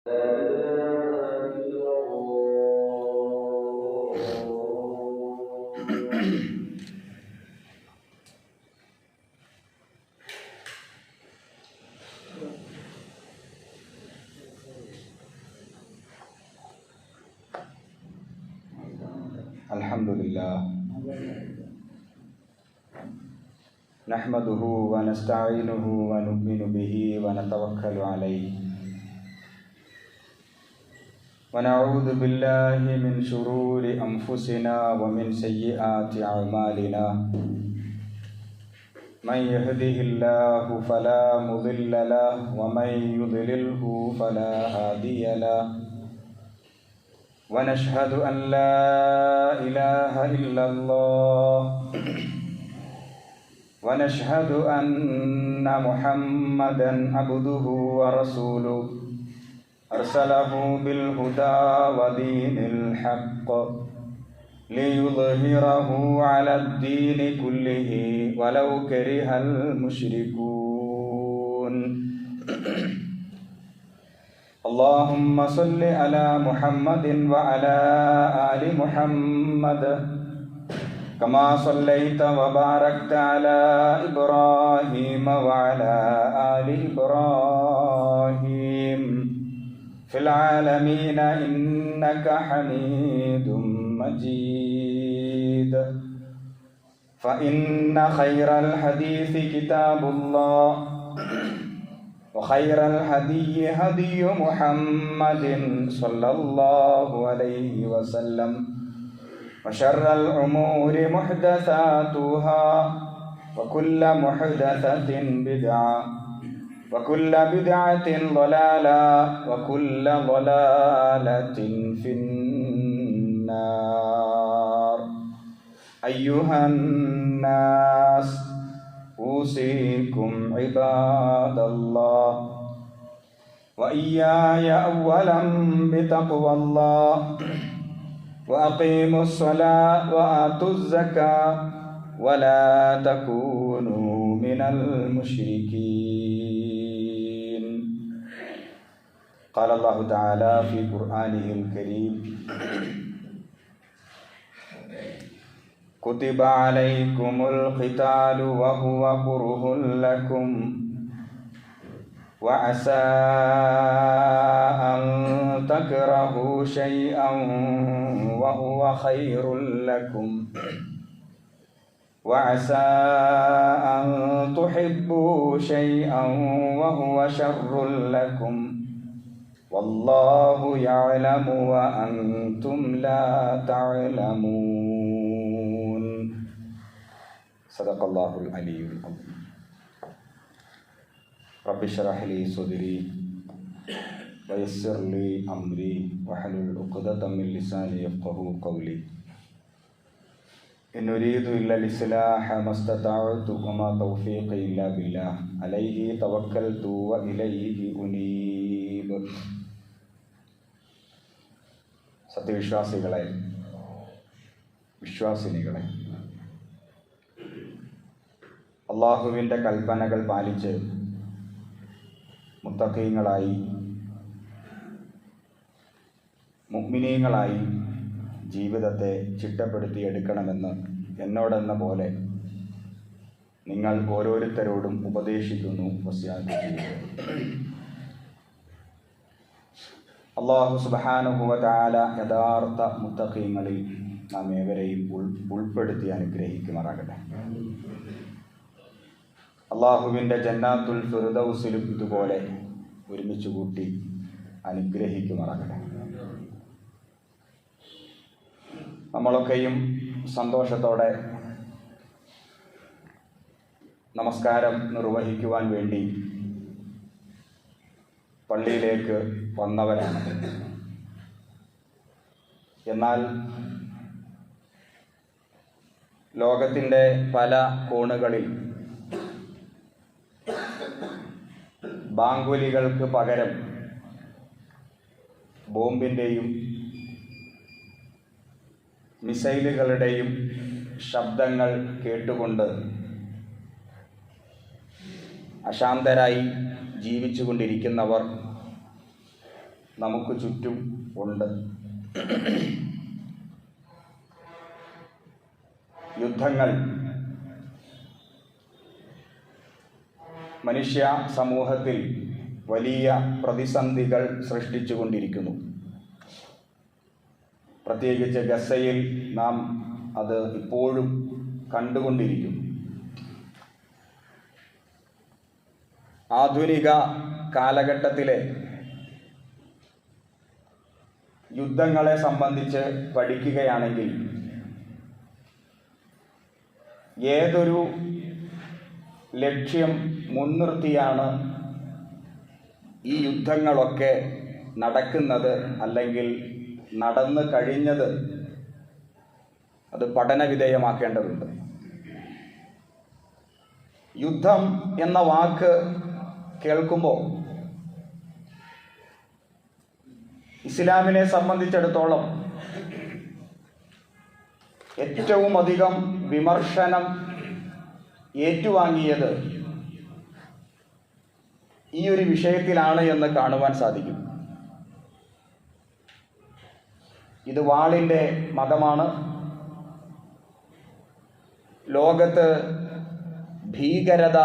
Alhamdulillah, nahmaduhu wa nasta'inuhu wa nu'minu bihi wa natawakkalu alayhi wa na'udhu billahi min shururi anfusina wa min sayyiati a'malina. Man yahdihillahu fala mudilla lahu wa man yudlilhu fala hadiya lahu. ونشهد أن لا إله إلا الله ونشهد أن محمدا عبده ورسوله أرسله بالهدى ودين الحق ليظهره على الدين كله ولو كره المشركون. اللهم صل على محمد وعلى آل محمد كما صليت وباركت على إبراهيم وعلى آل إبراهيم في العالمين إنك حميد مجيد. فإن خير الحديث كتاب الله وخير الهدي هدي محمد صلى الله عليه وسلم وشر الأمور محدثاتها وكل محدثة بدعة وكل بدعة ضلالة وكل ضلالة في النار. أيها الناس أوصيكم عباد الله وإياي أولا بتقوى الله وأقيموا الصلاة وآتوا الزكاة ولا تكونوا من المشركين. قال الله تعالى في قرآنه الكريم: كتب عليكم القتال وهو كره لكم وعسى أن تكرهوا شيئا وهو خير لكم وعسى أن تحبوا شيئا وهو شر لكم والله يعلم وأنتم لا تعلمون. صدق الله العلي العظيم. رب اشرح لي صدري ويسر لي أمري واحلل عقدة من لساني يفقهوا قولي. إن أريد إلا الإصلاح ما استطعت وما توفيقي إلا بالله عليه توكلت وإليه أنيب. സത്യവിശ്വാസികളെ, വിശ്വാസിനികളെ, അള്ളാഹുവിൻ്റെ കൽപ്പനകൾ പാലിച്ച് മുത്തഖീങ്ങളായി മുഅ്മിനീങ്ങളായി ജീവിതത്തെ ചിട്ടപ്പെടുത്തിയെടുക്കണമെന്ന് എന്നോടെന്ന പോലെ നിങ്ങൾ ഓരോരുത്തരോടും ഉപദേശിക്കുന്നു, വസിയത്ത് ചെയ്യുന്നു. അല്ലാഹു സുബ്ഹാനഹു വ തആല യഥാർത്ഥ മുത്തഖീങ്ങളിൽ നാം ഏവരെയും ഉൾപ്പെടുത്തി അനുഗ്രഹിക്കുമാറാകട്ടെ. അള്ളാഹുവിൻ്റെ ജന്നാത്തുൽ ഫിർദൗസിലും ഇതുപോലെ ഒരുമിച്ച് കൂട്ടി അനുഗ്രഹിക്കുമാറാകട്ടെ. നമ്മളൊക്കെയും സന്തോഷത്തോടെ നമസ്കാരം നിർവഹിക്കുവാൻ വേണ്ടി പള്ളിയിലേക്ക് വന്നവരാണ്. എന്നാൽ ലോകത്തിൻ്റെ പല കോണുകളിൽ ബാങ്കുലികൾക്ക് പകരം ബോംബിൻ്റെയും മിസൈലുകളുടെയും ശബ്ദങ്ങൾ കേട്ടുകൊണ്ട് അശാന്തരായി ജീവിച്ചുകൊണ്ടിരിക്കുന്നവർ നമുക്ക് ചുറ്റും ഉണ്ട്. യുദ്ധങ്ങൾ മനുഷ്യ സമൂഹത്തിൽ വലിയ പ്രതിസന്ധികൾ സൃഷ്ടിച്ചുകൊണ്ടിരിക്കുന്നു. പ്രത്യേകിച്ച് ഗസയിൽ നാം അത് ഇപ്പോഴും കണ്ടുകൊണ്ടിരിക്കുന്നു. ആധുനിക കാലഘട്ടത്തിലെ യുദ്ധങ്ങളെ സംബന്ധിച്ച് പഠിക്കുകയാണെങ്കിൽ ഏതൊരു ലക്ഷ്യം മുൻനിർത്തിയാണ് ഈ യുദ്ധങ്ങളൊക്കെ നടക്കുന്നത് അല്ലെങ്കിൽ നടന്നു കഴിഞ്ഞത്, അത് പഠനവിധേയമാക്കേണ്ടതുണ്ട്. യുദ്ധം എന്ന വാക്ക് കേൾക്കുമ്പോൾ ഇസ്ലാമിനെ സംബന്ധിച്ചിടത്തോളം ഏറ്റവും അധികം വിമർശനം ഏറ്റുവാങ്ങിയത് ഈ ഒരു വിഷയത്തിലാണ് എന്ന് കാണുവാൻ സാധിക്കും. ഇത് വാളിൻ്റെ മതമാണ്. ലോകത്ത് ഭീകരത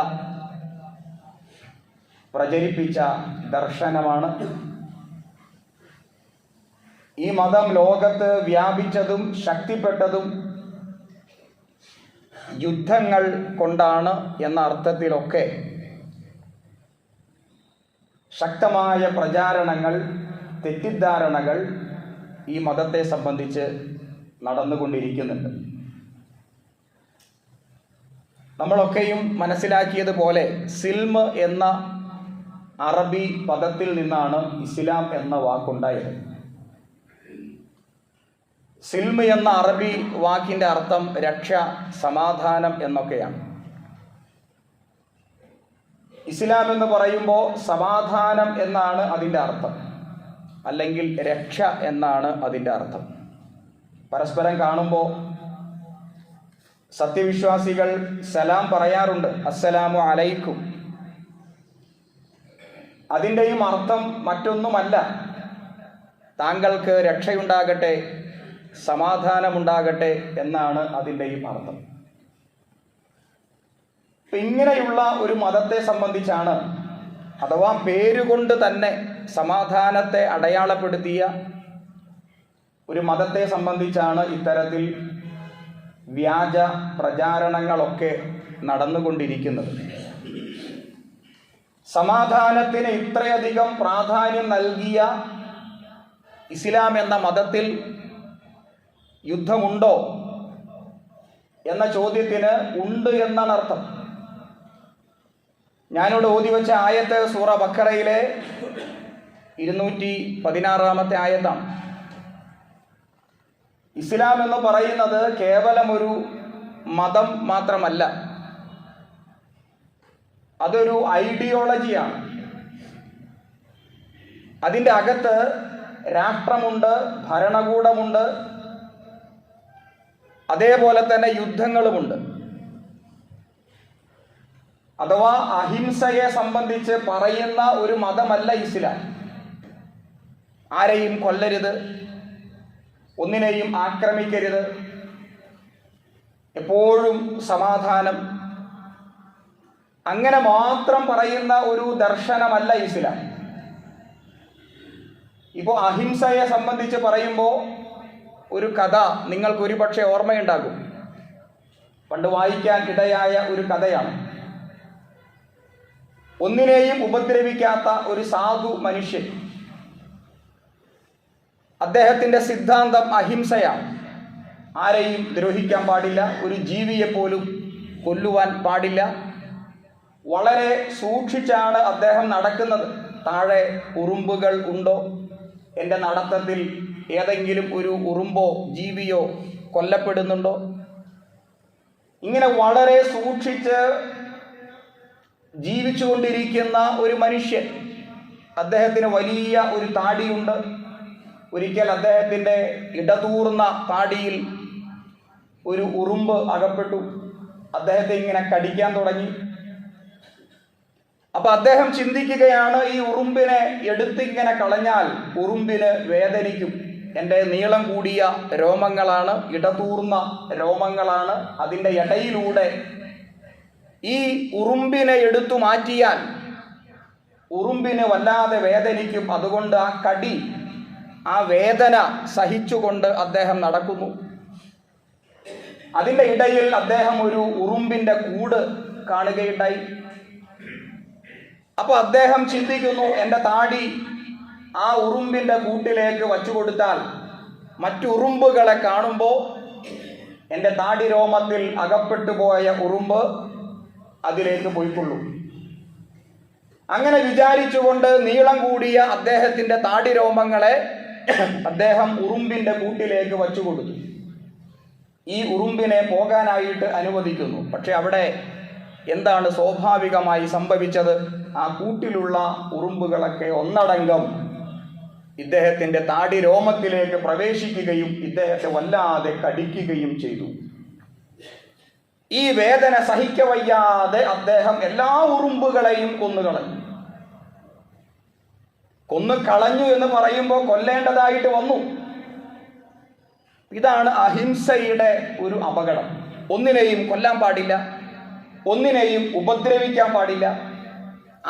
പ്രചരിപ്പിച്ച ദർശനമാണ്. ഈ മതം ലോകത്ത് വ്യാപിച്ചതും ശക്തിപ്പെട്ടതും യുദ്ധങ്ങൾ കൊണ്ടാണ് എന്ന അർത്ഥത്തിലൊക്കെ ശക്തമായ പ്രചാരണങ്ങൾ, തെറ്റിദ്ധാരണകൾ ഈ മതത്തെ സംബന്ധിച്ച് നടന്നുകൊണ്ടിരിക്കുന്നുണ്ട്. നമ്മളൊക്കെയും മനസ്സിലാക്കിയതുപോലെ സിൽമ് എന്ന അറബി പദത്തിൽ നിന്നാണ് ഇസ്ലാം എന്ന വാക്കുണ്ടായത്. സിൽമ് എന്ന അറബി വാക്കിൻ്റെ അർത്ഥം രക്ഷ, സമാധാനം എന്നൊക്കെയാണ്. ഇസ്ലാം എന്ന് പറയുമ്പോൾ സമാധാനം എന്നാണ് അതിൻ്റെ അർത്ഥം, അല്ലെങ്കിൽ രക്ഷ എന്നാണ് അതിൻ്റെ അർത്ഥം. പരസ്പരം കാണുമ്പോൾ സത്യവിശ്വാസികൾ സലാം പറയാറുണ്ട്, അസ്സലാമു അലൈക്കും. അതിൻ്റെയും അർത്ഥം മറ്റൊന്നുമല്ല, താങ്കൾക്ക് രക്ഷയുണ്ടാകട്ടെ, സമാധാനമുണ്ടാകട്ടെ എന്നാണ് അതിൻ്റെയും അർത്ഥം. ഇങ്ങനെയുള്ള ഒരു മതത്തെ സംബന്ധിച്ചാണ്, അഥവാ പേരുകൊണ്ട് തന്നെ സമാധാനത്തെ അടയാളപ്പെടുത്തിയ ഒരു മതത്തെ സംബന്ധിച്ചാണ് ഇത്തരത്തിൽ വ്യാജ പ്രചാരണങ്ങളൊക്കെ നടന്നുകൊണ്ടിരിക്കുന്നത്. സമാധാനത്തിന് ഇത്രയധികം പ്രാധാന്യം നൽകിയ ഇസ്ലാം എന്ന മതത്തിൽ യുദ്ധമുണ്ടോ എന്ന ചോദ്യത്തിന് ഉണ്ട് എന്നാണ് അർത്ഥം. ഞാനിവിടെ ഓതി വെച്ച ആയത്ത് സൂറ ബഖറയിലെ 216 ആയത്താണ്. ഇസ്ലാം എന്ന് പറയുന്നത് കേവലം ഒരു മതം മാത്രമല്ല, അതൊരു ഐഡിയോളജിയാണ്. അതിൻ്റെ അകത്ത് രാഷ്ട്രമുണ്ട്, ഭരണകൂടമുണ്ട്, അതേപോലെ തന്നെ യുദ്ധങ്ങളുമുണ്ട്. അഥവാ അഹിംസയെ സംബന്ധിച്ച് പറയുന്ന ഒരു മതമല്ല ഇസ്ലാം. ആരെയും കൊല്ലരുത്, ഒന്നിനെയും ആക്രമിക്കരുത്, എപ്പോഴും സമാധാനം, അങ്ങനെ മാത്രം പറയുന്ന ഒരു ദർശനമല്ല ഇസ്ലാം. ഇപ്പോൾ അഹിംസയെ സംബന്ധിച്ച് പറയുമ്പോൾ ഒരു കഥ നിങ്ങൾക്ക് ഒരുപക്ഷെ ഓർമ്മയുണ്ടാകും. പണ്ട് വായിക്കാൻ ഇടയായ ഒരു കഥയാണ്. ഒന്നിനെയും ഉപദ്രവിക്കാത്ത ഒരു സാധു മനുഷ്യൻ, അദ്ദേഹത്തിൻ്റെ സിദ്ധാന്തം അഹിംസയാണ്. ആരെയും ദ്രോഹിക്കാൻ പാടില്ല, ഒരു ജീവിയെ പോലും കൊല്ലുവാൻ പാടില്ല. വളരെ സൂക്ഷിച്ചാണ് അദ്ദേഹം നടക്കുന്നത്. താഴെ ഉറുമ്പുകൾ ഉണ്ടോ, എൻ്റെ നടത്തത്തിൽ ഏതെങ്കിലും ഒരു ഉറുമ്പോ ജീവിയോ കൊല്ലപ്പെടുന്നുണ്ടോ, ഇങ്ങനെ വളരെ സൂക്ഷിച്ച് ജീവിച്ചുകൊണ്ടിരിക്കുന്ന ഒരു മനുഷ്യൻ. അദ്ദേഹത്തിന് വലിയ ഒരു താടിയുണ്ട്. ഒരിക്കൽ അദ്ദേഹത്തിൻ്റെ ഇടതൂർന്ന താടിയിൽ ഒരു ഉറുമ്പ് അകപ്പെട്ടു. അദ്ദേഹത്തെ ഇങ്ങനെ കടിക്കാൻ തുടങ്ങി. അപ്പൊ അദ്ദേഹം ചിന്തിക്കുകയാണ്, ഈ ഉറുമ്പിനെ എടുത്തിങ്ങനെ കളഞ്ഞാൽ ഉറുമ്പിന് വേദനിക്കും. എൻ്റെ നീളം കൂടിയ രോമങ്ങളാണ്, ഇടതൂർന്ന രോമങ്ങളാണ്. അതിൻ്റെ ഇടയിലൂടെ ഈ ഉറുമ്പിനെ എടുത്തു മാറ്റിയാൽ ഉറുമ്പിന് വല്ലാതെ വേദനിക്കും. അതുകൊണ്ട് ആ കടി, ആ വേദന സഹിച്ചുകൊണ്ട് അദ്ദേഹം നടക്കുന്നു. അതിൻ്റെ ഇടയിൽ അദ്ദേഹം ഒരു ഉറുമ്പിൻ്റെ കൂട് കാണുകയുണ്ടായി. അപ്പോൾ അദ്ദേഹം ചിന്തിക്കുന്നു, എൻ്റെ താടി ആ ഉറുമ്പിൻ്റെ കൂട്ടിലേക്ക് വച്ചു കൊടുത്താൽ മറ്റുറുമ്പുകളെ കാണുമ്പോൾ എൻ്റെ താടി രോമത്തിൽ അകപ്പെട്ടു പോയ ഉറുമ്പ് അതിലേക്ക് പോയിക്കൊള്ളും. അങ്ങനെ വിചാരിച്ചുകൊണ്ട് നീളം കൂടിയ അദ്ദേഹത്തിൻ്റെ താടി രോമങ്ങളെ അദ്ദേഹം ഉറുമ്പിൻ്റെ കൂട്ടിലേക്ക് വച്ചു കൊടുത്തു. ഈ ഉറുമ്പിനെ പോകാനായിട്ട് അനുവദിക്കുന്നു. പക്ഷെ അവിടെ എന്താണ് സ്വാഭാവികമായി സംഭവിച്ചത്? ആ കൂട്ടിലുള്ള ഉറുമ്പുകളൊക്കെ ഒന്നടങ്കം ഇദ്ദേഹത്തിൻ്റെ താടി രോമത്തിലേക്ക് പ്രവേശിക്കുകയും ഇദ്ദേഹത്തെ വല്ലാതെ കടിക്കുകയും ചെയ്തു. ഈ വേദന സഹിക്കവയ്യാതെ അദ്ദേഹം എല്ലാ ഉറുമ്പുകളെയും കൊന്നുകളഞ്ഞു. കൊന്നുകളഞ്ഞു എന്ന് പറയുമ്പോൾ കൊല്ലേണ്ടതായിട്ട് വന്നു. ഇതാണ് അഹിംസയുടെ ഒരു അപകടം. ഒന്നിനെയും കൊല്ലാൻ പാടില്ല, ഒന്നിനെയും ഉപദ്രവിക്കാൻ പാടില്ല,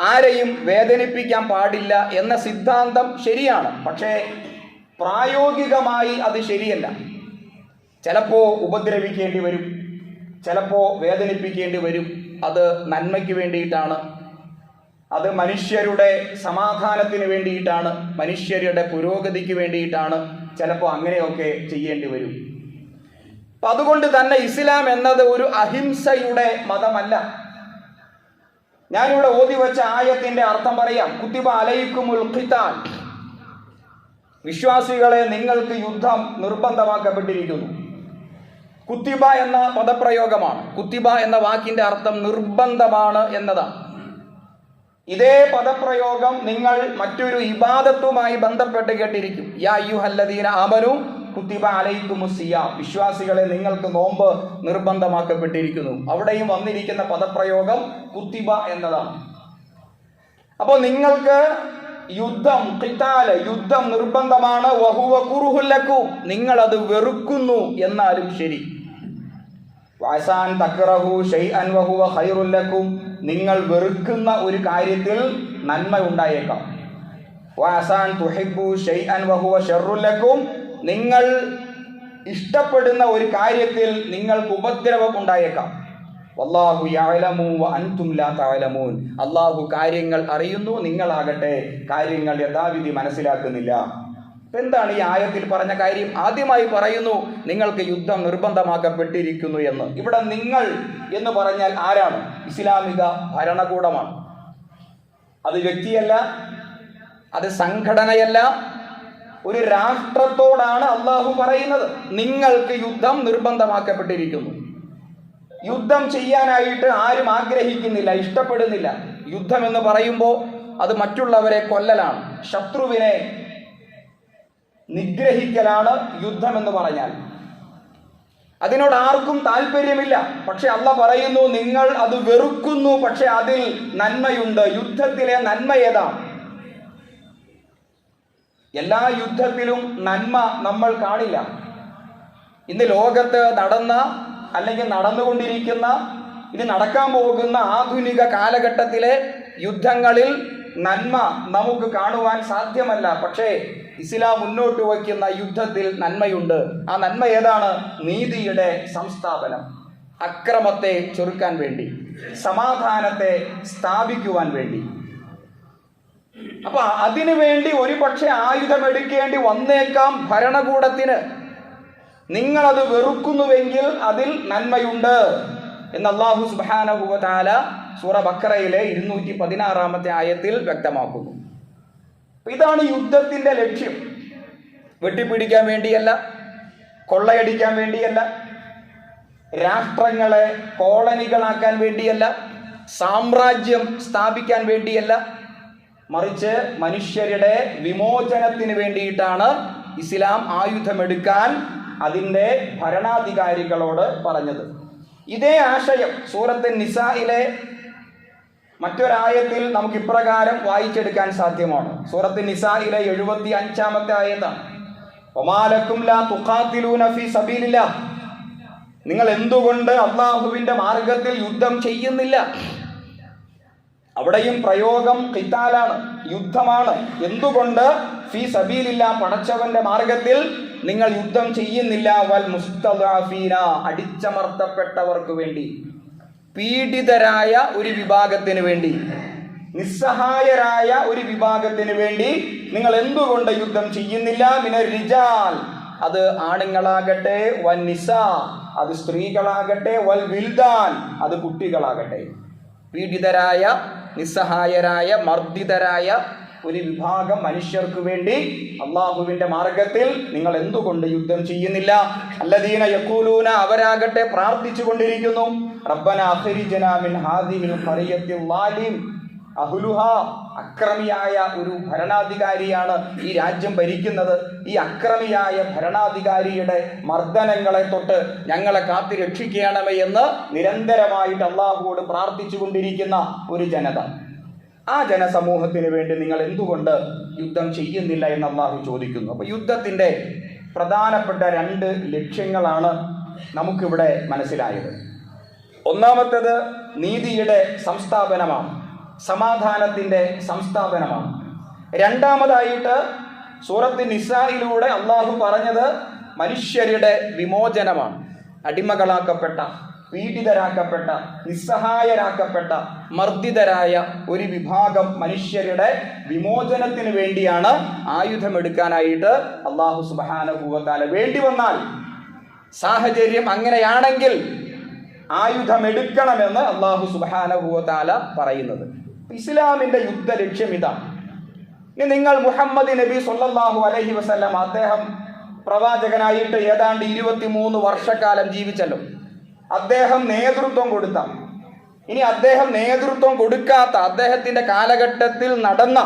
ആരെയും വേദനിപ്പിക്കാൻ പാടില്ല എന്ന സിദ്ധാന്തം ശരിയാണ്. പക്ഷേ പ്രായോഗികമായി അത് ശരിയല്ല. ചിലപ്പോൾ ഉപദ്രവിക്കേണ്ടി വരും, ചിലപ്പോൾ വേദനിപ്പിക്കേണ്ടി വരും. അത് നന്മയ്ക്ക് വേണ്ടിയിട്ടാണ്, അത് മനുഷ്യരുടെ സമാധാനത്തിന് വേണ്ടിയിട്ടാണ്, മനുഷ്യരുടെ പുരോഗതിക്ക് വേണ്ടിയിട്ടാണ്. ചിലപ്പോൾ അങ്ങനെയൊക്കെ ചെയ്യേണ്ടി വരും. അപ്പം അതുകൊണ്ട് തന്നെ ഇസ്ലാം എന്നത് ഒരു അഹിംസയുടെ മതമല്ല. ഞാനിവിടെ ഓതി വെച്ച ആയത്തിന്റെ അർത്ഥം പറയാം. കുത്തിബ അലൈക്കുമുൽ ഖിതാൽ, വിശ്വാസികളെ നിങ്ങൾക്ക് യുദ്ധം നിർബന്ധമാക്കപ്പെട്ടിരിക്കുന്നു. കുത്തിബ എന്ന പദപ്രയോഗമാണ്. കുത്തിബ എന്ന വാക്കിന്റെ അർത്ഥം നിർബന്ധമാണ് എന്നതാണ്. ഇതേ പദപ്രയോഗം നിങ്ങൾ മറ്റൊരു ഇബാദത്തുമായി ബന്ധപ്പെട്ട് കേട്ടിരിക്കും. യാ അയ്യുഹല്ലദീന ആമനൂ കുത്തിബ അലൈക്കുമുസ് സിയാം, വിശ്വാസികളെ നിങ്ങൾക്ക് നോമ്പ് നിർബന്ധമാക്കപ്പെട്ടിരിക്കുന്നു. അവിടെയും വന്നിരിക്കുന്ന പദപ്രയോഗം കുത്തിബ എന്നതാണ്. അപ്പോൾ നിങ്ങൾക്ക് യുദ്ധം, ഖിതാല്, യുദ്ധം നിർബന്ധമാണ്. വഹുവ കുറുഹുൽ ലക്കും, നിങ്ങൾ അത് വെറുക്കുന്നു എന്നാലും ശരി. വഅസാൻ തക്റഹു ശൈഅൻ വഹുവ ഖൈറുൽ ലക്കും, നിങ്ങൾ വെറുക്കുന്ന ഒരു കാര്യത്തിൽ നന്മ ഉണ്ടായേക്കാം. വഅസാൻ തുഹിബ്ബു ശൈഅൻ വഹുവ ശർറുൽ ലക്കും, നിങ്ങൾ ഇഷ്ടപ്പെടുന്ന ഒരു കാര്യത്തിൽ നിങ്ങൾക്ക് ഉപദ്രവം ഉണ്ടായേക്കാം. വല്ലാഹു യഅലമു വഅൻതും ലാ തഅലമൂൻ, അല്ലാഹു കാര്യങ്ങൾ അറിയുന്നു, നിങ്ങളാകട്ടെ കാര്യങ്ങൾ യഥാവിധി മനസ്സിലാക്കുന്നില്ല. എന്താണ് ഈ ആയത്തിൽ പറഞ്ഞ കാര്യം? ആദ്യമായി പറയുന്നു നിങ്ങൾക്ക് യുദ്ധം നിർബന്ധമാക്കപ്പെട്ടിരിക്കുന്നു എന്ന്. ഇവിടെ നിങ്ങൾ എന്ന് പറഞ്ഞാൽ ആരാണ്? ഇസ്ലാമിക ഭരണകൂടമാണ്. അത് വ്യക്തിയല്ല, അത് സംഘടനയല്ല, ഒരു രാഷ്ട്രത്തോടാണ് അള്ളാഹു പറയുന്നത് നിങ്ങൾക്ക് യുദ്ധം നിർബന്ധമാക്കപ്പെട്ടിരിക്കുന്നു. യുദ്ധം ചെയ്യാനായിട്ട് ആരും ആഗ്രഹിക്കുന്നില്ല, ഇഷ്ടപ്പെടുന്നില്ല. യുദ്ധം എന്ന് പറയുമ്പോൾ അത് മറ്റുള്ളവരെ കൊല്ലലാണ്, ശത്രുവിനെ നിഗ്രഹിക്കലാണ് യുദ്ധം എന്ന് പറഞ്ഞാൽ. അതിനോട് ആർക്കും താല്പര്യമില്ല. പക്ഷെ അള്ളാഹ് പറയുന്നു നിങ്ങൾ അത് വെറുക്കുന്നു, പക്ഷെ അതിൽ നന്മയുണ്ട്. യുദ്ധത്തിലെ നന്മ ഏതാണ്? എല്ലാ യുദ്ധത്തിലും നന്മ നമ്മൾ കാണില്ല. ഇന്ന് ലോകത്ത് നടന്ന അല്ലെങ്കിൽ നടന്നുകൊണ്ടിരിക്കുന്ന, ഇനി നടക്കാൻ പോകുന്ന ആധുനിക കാലഘട്ടത്തിലെ യുദ്ധങ്ങളിൽ നന്മ നമുക്ക് കാണുവാൻ സാധ്യമല്ല. പക്ഷേ ഇസ്ലാം മുന്നോട്ട് വയ്ക്കുന്ന യുദ്ധത്തിൽ നന്മയുണ്ട്. ആ നന്മ ഏതാണ്? നീതിയുടെ സംസ്ഥാപനം, അക്രമത്തെ ചെറുക്കാൻ വേണ്ടി, സമാധാനത്തെ സ്ഥാപിക്കുവാൻ വേണ്ടി. അപ്പൊ അതിനു വേണ്ടി ഒരുപക്ഷെ ആയുധമെടുക്കേണ്ടി വന്നേക്കാം ഭരണകൂടത്തിന്. നിങ്ങളത് വെറുക്കുന്നുവെങ്കിൽ അതിൽ നന്മയുണ്ട് എന്ന് അല്ലാഹു സുബ്ഹാനഹു വ തആല സൂറ ബഖറയിലെ 216 ആയത്തിൽ വ്യക്തമാക്കുന്നു. ഇതാണ് യുദ്ധത്തിന്റെ ലക്ഷ്യം. വെട്ടിപ്പിടിക്കാൻ വേണ്ടിയല്ല, കൊള്ളയടിക്കാൻ വേണ്ടിയല്ല, രാഷ്ട്രങ്ങളെ കോളനികളാക്കാൻ വേണ്ടിയല്ല, സാമ്രാജ്യം സ്ഥാപിക്കാൻ വേണ്ടിയല്ല, മറിച്ച് മനുഷ്യരുടെ വിമോചനത്തിന് വേണ്ടിയിട്ടാണ് ഇസ്ലാം ആയുധമെടുക്കാൻ അതിൻ്റെ ഭരണാധികാരികളോട് പറഞ്ഞത്. ഇതേ ആശയം സൂറത്ത് നിസായിലെ മറ്റൊരായത്തിൽ നമുക്ക് ഇപ്രകാരം വായിച്ചെടുക്കാൻ സാധ്യമാണ്. സൂറത്ത് നിസായിലെ 75-ാമത്തെ ആയത്താണ്. വമാലക്കും ലാ തുഖാതിലൂന ഫീ സബീലില്ലാഹ്, നിങ്ങൾ എന്തുകൊണ്ട് അല്ലാഹുവിന്റെ മാർഗത്തിൽ യുദ്ധം ചെയ്യുന്നില്ല? അവിടെയും പ്രയോഗം ഖിതാലാണ്, യുദ്ധമാണ്. എന്തുകൊണ്ട് ഫീ സബീലില്ലാഹ്, പടച്ചവന്റെ മാർഗത്തിൽ നിങ്ങൾ യുദ്ധം ചെയ്യുന്നില്ല? വൽ മുസ്തദഅഫീന, അടിച്ചമർത്തപ്പെട്ടവർക്ക് വേണ്ടി, പീഡിതരായ ഒരു വിഭാഗത്തിന് വേണ്ടി, നിസ്സഹായരായ ഒരു വിഭാഗത്തിന് വേണ്ടി നിങ്ങൾ എന്തുകൊണ്ട് യുദ്ധം ചെയ്യുന്നില്ല? മിനർ റിജാൽ, അത് ആണുങ്ങളാകട്ടെ, വൻ നിസാ, അത് സ്ത്രീകളാകട്ടെ, വൽ വിൽദാൻ, അത് കുട്ടികളാകട്ടെ. പീഡിതരായ, നിസ്സഹായരായ, മർദ്ദിതരായ ഒരു വിഭാഗം മനുഷ്യർക്ക് വേണ്ടി അള്ളാഹുവിന്റെ മാർഗത്തിൽ നിങ്ങൾ എന്തുകൊണ്ട് യുദ്ധം ചെയ്യുന്നില്ല? അല്ലദീന യഖൂലൂന, അവരാകട്ടെ പ്രാർത്ഥിച്ചു കൊണ്ടിരിക്കുന്നു, റബ്ബനാ അഖ്രിജ്നാ മിൻ ഹാദിഹിൽ ഖറിയത്തി ളാലിം അഹ്ലുഹാ, അക്രമിയായ ഒരു ഭരണാധികാരിയാണ് ഈ രാജ്യം ഭരിക്കുന്നത്. ഈ അക്രമിയായ ഭരണാധികാരിയുടെ മർദ്ദനങ്ങളെ തൊട്ട് ഞങ്ങളെ കാത്തു രക്ഷിക്കണമേ എന്ന് നിരന്തരമായിട്ട് അള്ളാഹുവോട് പ്രാർത്ഥിച്ചു കൊണ്ടിരിക്കുന്ന ഒരു ജനത. ആ ജനസമൂഹത്തിന് വേണ്ടി നിങ്ങൾ എന്തുകൊണ്ട് യുദ്ധം ചെയ്യുന്നില്ല എന്ന് അള്ളാഹു ചോദിക്കുന്നു. അപ്പൊ യുദ്ധത്തിന്റെ പ്രധാനപ്പെട്ട 2 ലക്ഷ്യങ്ങളാണ് നമുക്കിവിടെ മനസ്സിലായത്. ഒന്നാമത്തേത് നീതിയുടെ സംസ്ഥാപനമാണ്, സമാധാനത്തിന്റെ സംസ്ഥാപനമാണ്. രണ്ടാമതായിട്ട് സൂറത്ത് നിസായിലൂടെ അള്ളാഹു പറഞ്ഞത് മനുഷ്യരുടെ വിമോചനമാണ്. അടിമകളാക്കപ്പെട്ട, പീഡിതരാക്കപ്പെട്ട, നിസ്സഹായരാക്കപ്പെട്ട, മർദ്ദിതരായ ഒരു വിഭാഗം മനുഷ്യരുടെ വിമോചനത്തിന് വേണ്ടിയാണ് ആയുധമെടുക്കാനായിട്ട് അള്ളാഹു സുബ്ഹാനഹു വ തആല വേണ്ടി വന്നാൽ, സാഹചര്യം അങ്ങനെയാണെങ്കിൽ ആയുധമെടുക്കണമെന്ന് അള്ളാഹു സുബ്ഹാനഹു വ തആല പറയുന്നത്. ഇസ്ലാമിന്റെ യുദ്ധ ലക്ഷ്യം ഇതാണ്. ഇനി നിങ്ങൾ മുഹമ്മദ് നബി സല്ലല്ലാഹു അലൈഹി വസല്ലം, അദ്ദേഹം പ്രവാചകനായിട്ട് ഏതാണ്ട് 23 വർഷക്കാലം ജീവിച്ചല്ലോ. അദ്ദേഹം നേതൃത്വം കൊടുത്ത, ഇനി അദ്ദേഹം നേതൃത്വം കൊടുക്കാത്ത, അദ്ദേഹത്തിന്റെ കാലഘട്ടത്തിൽ നടന്ന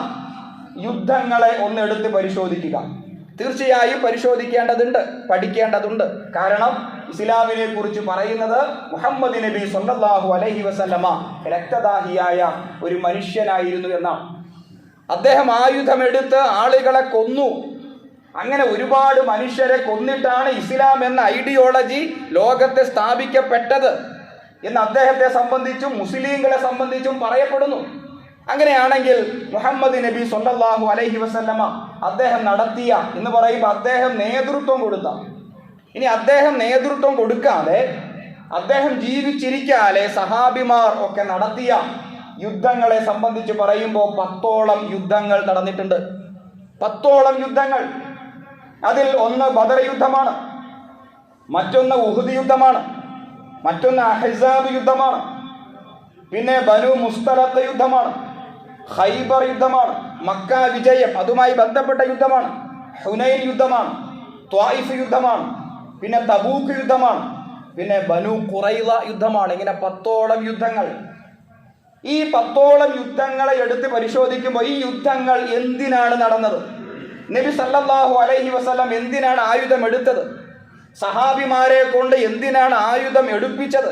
യുദ്ധങ്ങളെ ഒന്നെടുത്ത് പരിശോധിക്കുക. തീർച്ചയായും പരിശോധിക്കേണ്ടതുണ്ട്, പഠിക്കേണ്ടതുണ്ട്. കാരണം ഇസ്ലാമിനെ കുറിച്ച് പറയുന്നത് മുഹമ്മദ് നബി സല്ലല്ലാഹു അലൈഹി വസല്ലമ രക്തദാഹിയായ ഒരു മനുഷ്യനായിരുന്നു എന്നാണ്. അദ്ദേഹം ആയുധമെടുത്ത് ആളുകളെ കൊന്നു. അങ്ങനെ ഒരുപാട് മനുഷ്യരെ കൊന്നിട്ടാണ് ഇസ്ലാം എന്ന ഐഡിയോളജി ലോകത്തെ സ്ഥാപിക്കപ്പെട്ടത് എന്ന് അദ്ദേഹത്തെ സംബന്ധിച്ചും മുസ്ലിങ്ങളെ സംബന്ധിച്ചും പറയപ്പെടുന്നു. അങ്ങനെയാണെങ്കിൽ മുഹമ്മദ് നബി സല്ലല്ലാഹു അലൈഹി വസല്ലമ അദ്ദേഹം നടത്തിയ എന്ന് പറയുമ്പോൾ അദ്ദേഹം നേതൃത്വം കൊടുത്ത, ഇനി അദ്ദേഹം നേതൃത്വം കൊടുക്കാതെ, അദ്ദേഹം ജീവിച്ചിരിക്കാതെ സഹാബിമാർ ഒക്കെ നടത്തിയ യുദ്ധങ്ങളെ സംബന്ധിച്ച് പറയുമ്പോൾ 10ഓളം യുദ്ധങ്ങൾ നടന്നിട്ടുണ്ട്. 10ഓളം യുദ്ധങ്ങൾ. അതിൽ ഒന്ന് ബദർ യുദ്ധമാണ്, മറ്റൊന്ന് ഉഹുദ് യുദ്ധമാണ്, മറ്റൊന്ന് അഹ്സാബ് യുദ്ധമാണ്, പിന്നെ ബനു മുസ്തലഖ് യുദ്ധമാണ്, ഖൈബർ യുദ്ധമാണ്, മക്ക വിജയം അതുമായി ബന്ധപ്പെട്ട യുദ്ധമാണ്, ഹുനൈൻ യുദ്ധമാണ്, ത്വായിഫ് യുദ്ധമാണ്, പിന്നെ തബൂക്ക് യുദ്ധമാണ്, പിന്നെ ബനു ഖുറൈള യുദ്ധമാണ്. ഇങ്ങനെ 10ഓളം യുദ്ധങ്ങൾ. ഈ 10ഓളം യുദ്ധങ്ങളെ എടുത്ത് പരിശോധിക്കുമ്പോൾ ഈ യുദ്ധങ്ങൾ എന്തിനാണ് നടന്നത്? നബി സല്ലല്ലാഹു അലൈഹി വസല്ലം എന്തിനാണ് ആയുധം എടുത്തത്? സഹാബിമാരെ കൊണ്ട് എന്തിനാണ് ആയുധം എടുപ്പിച്ചത്?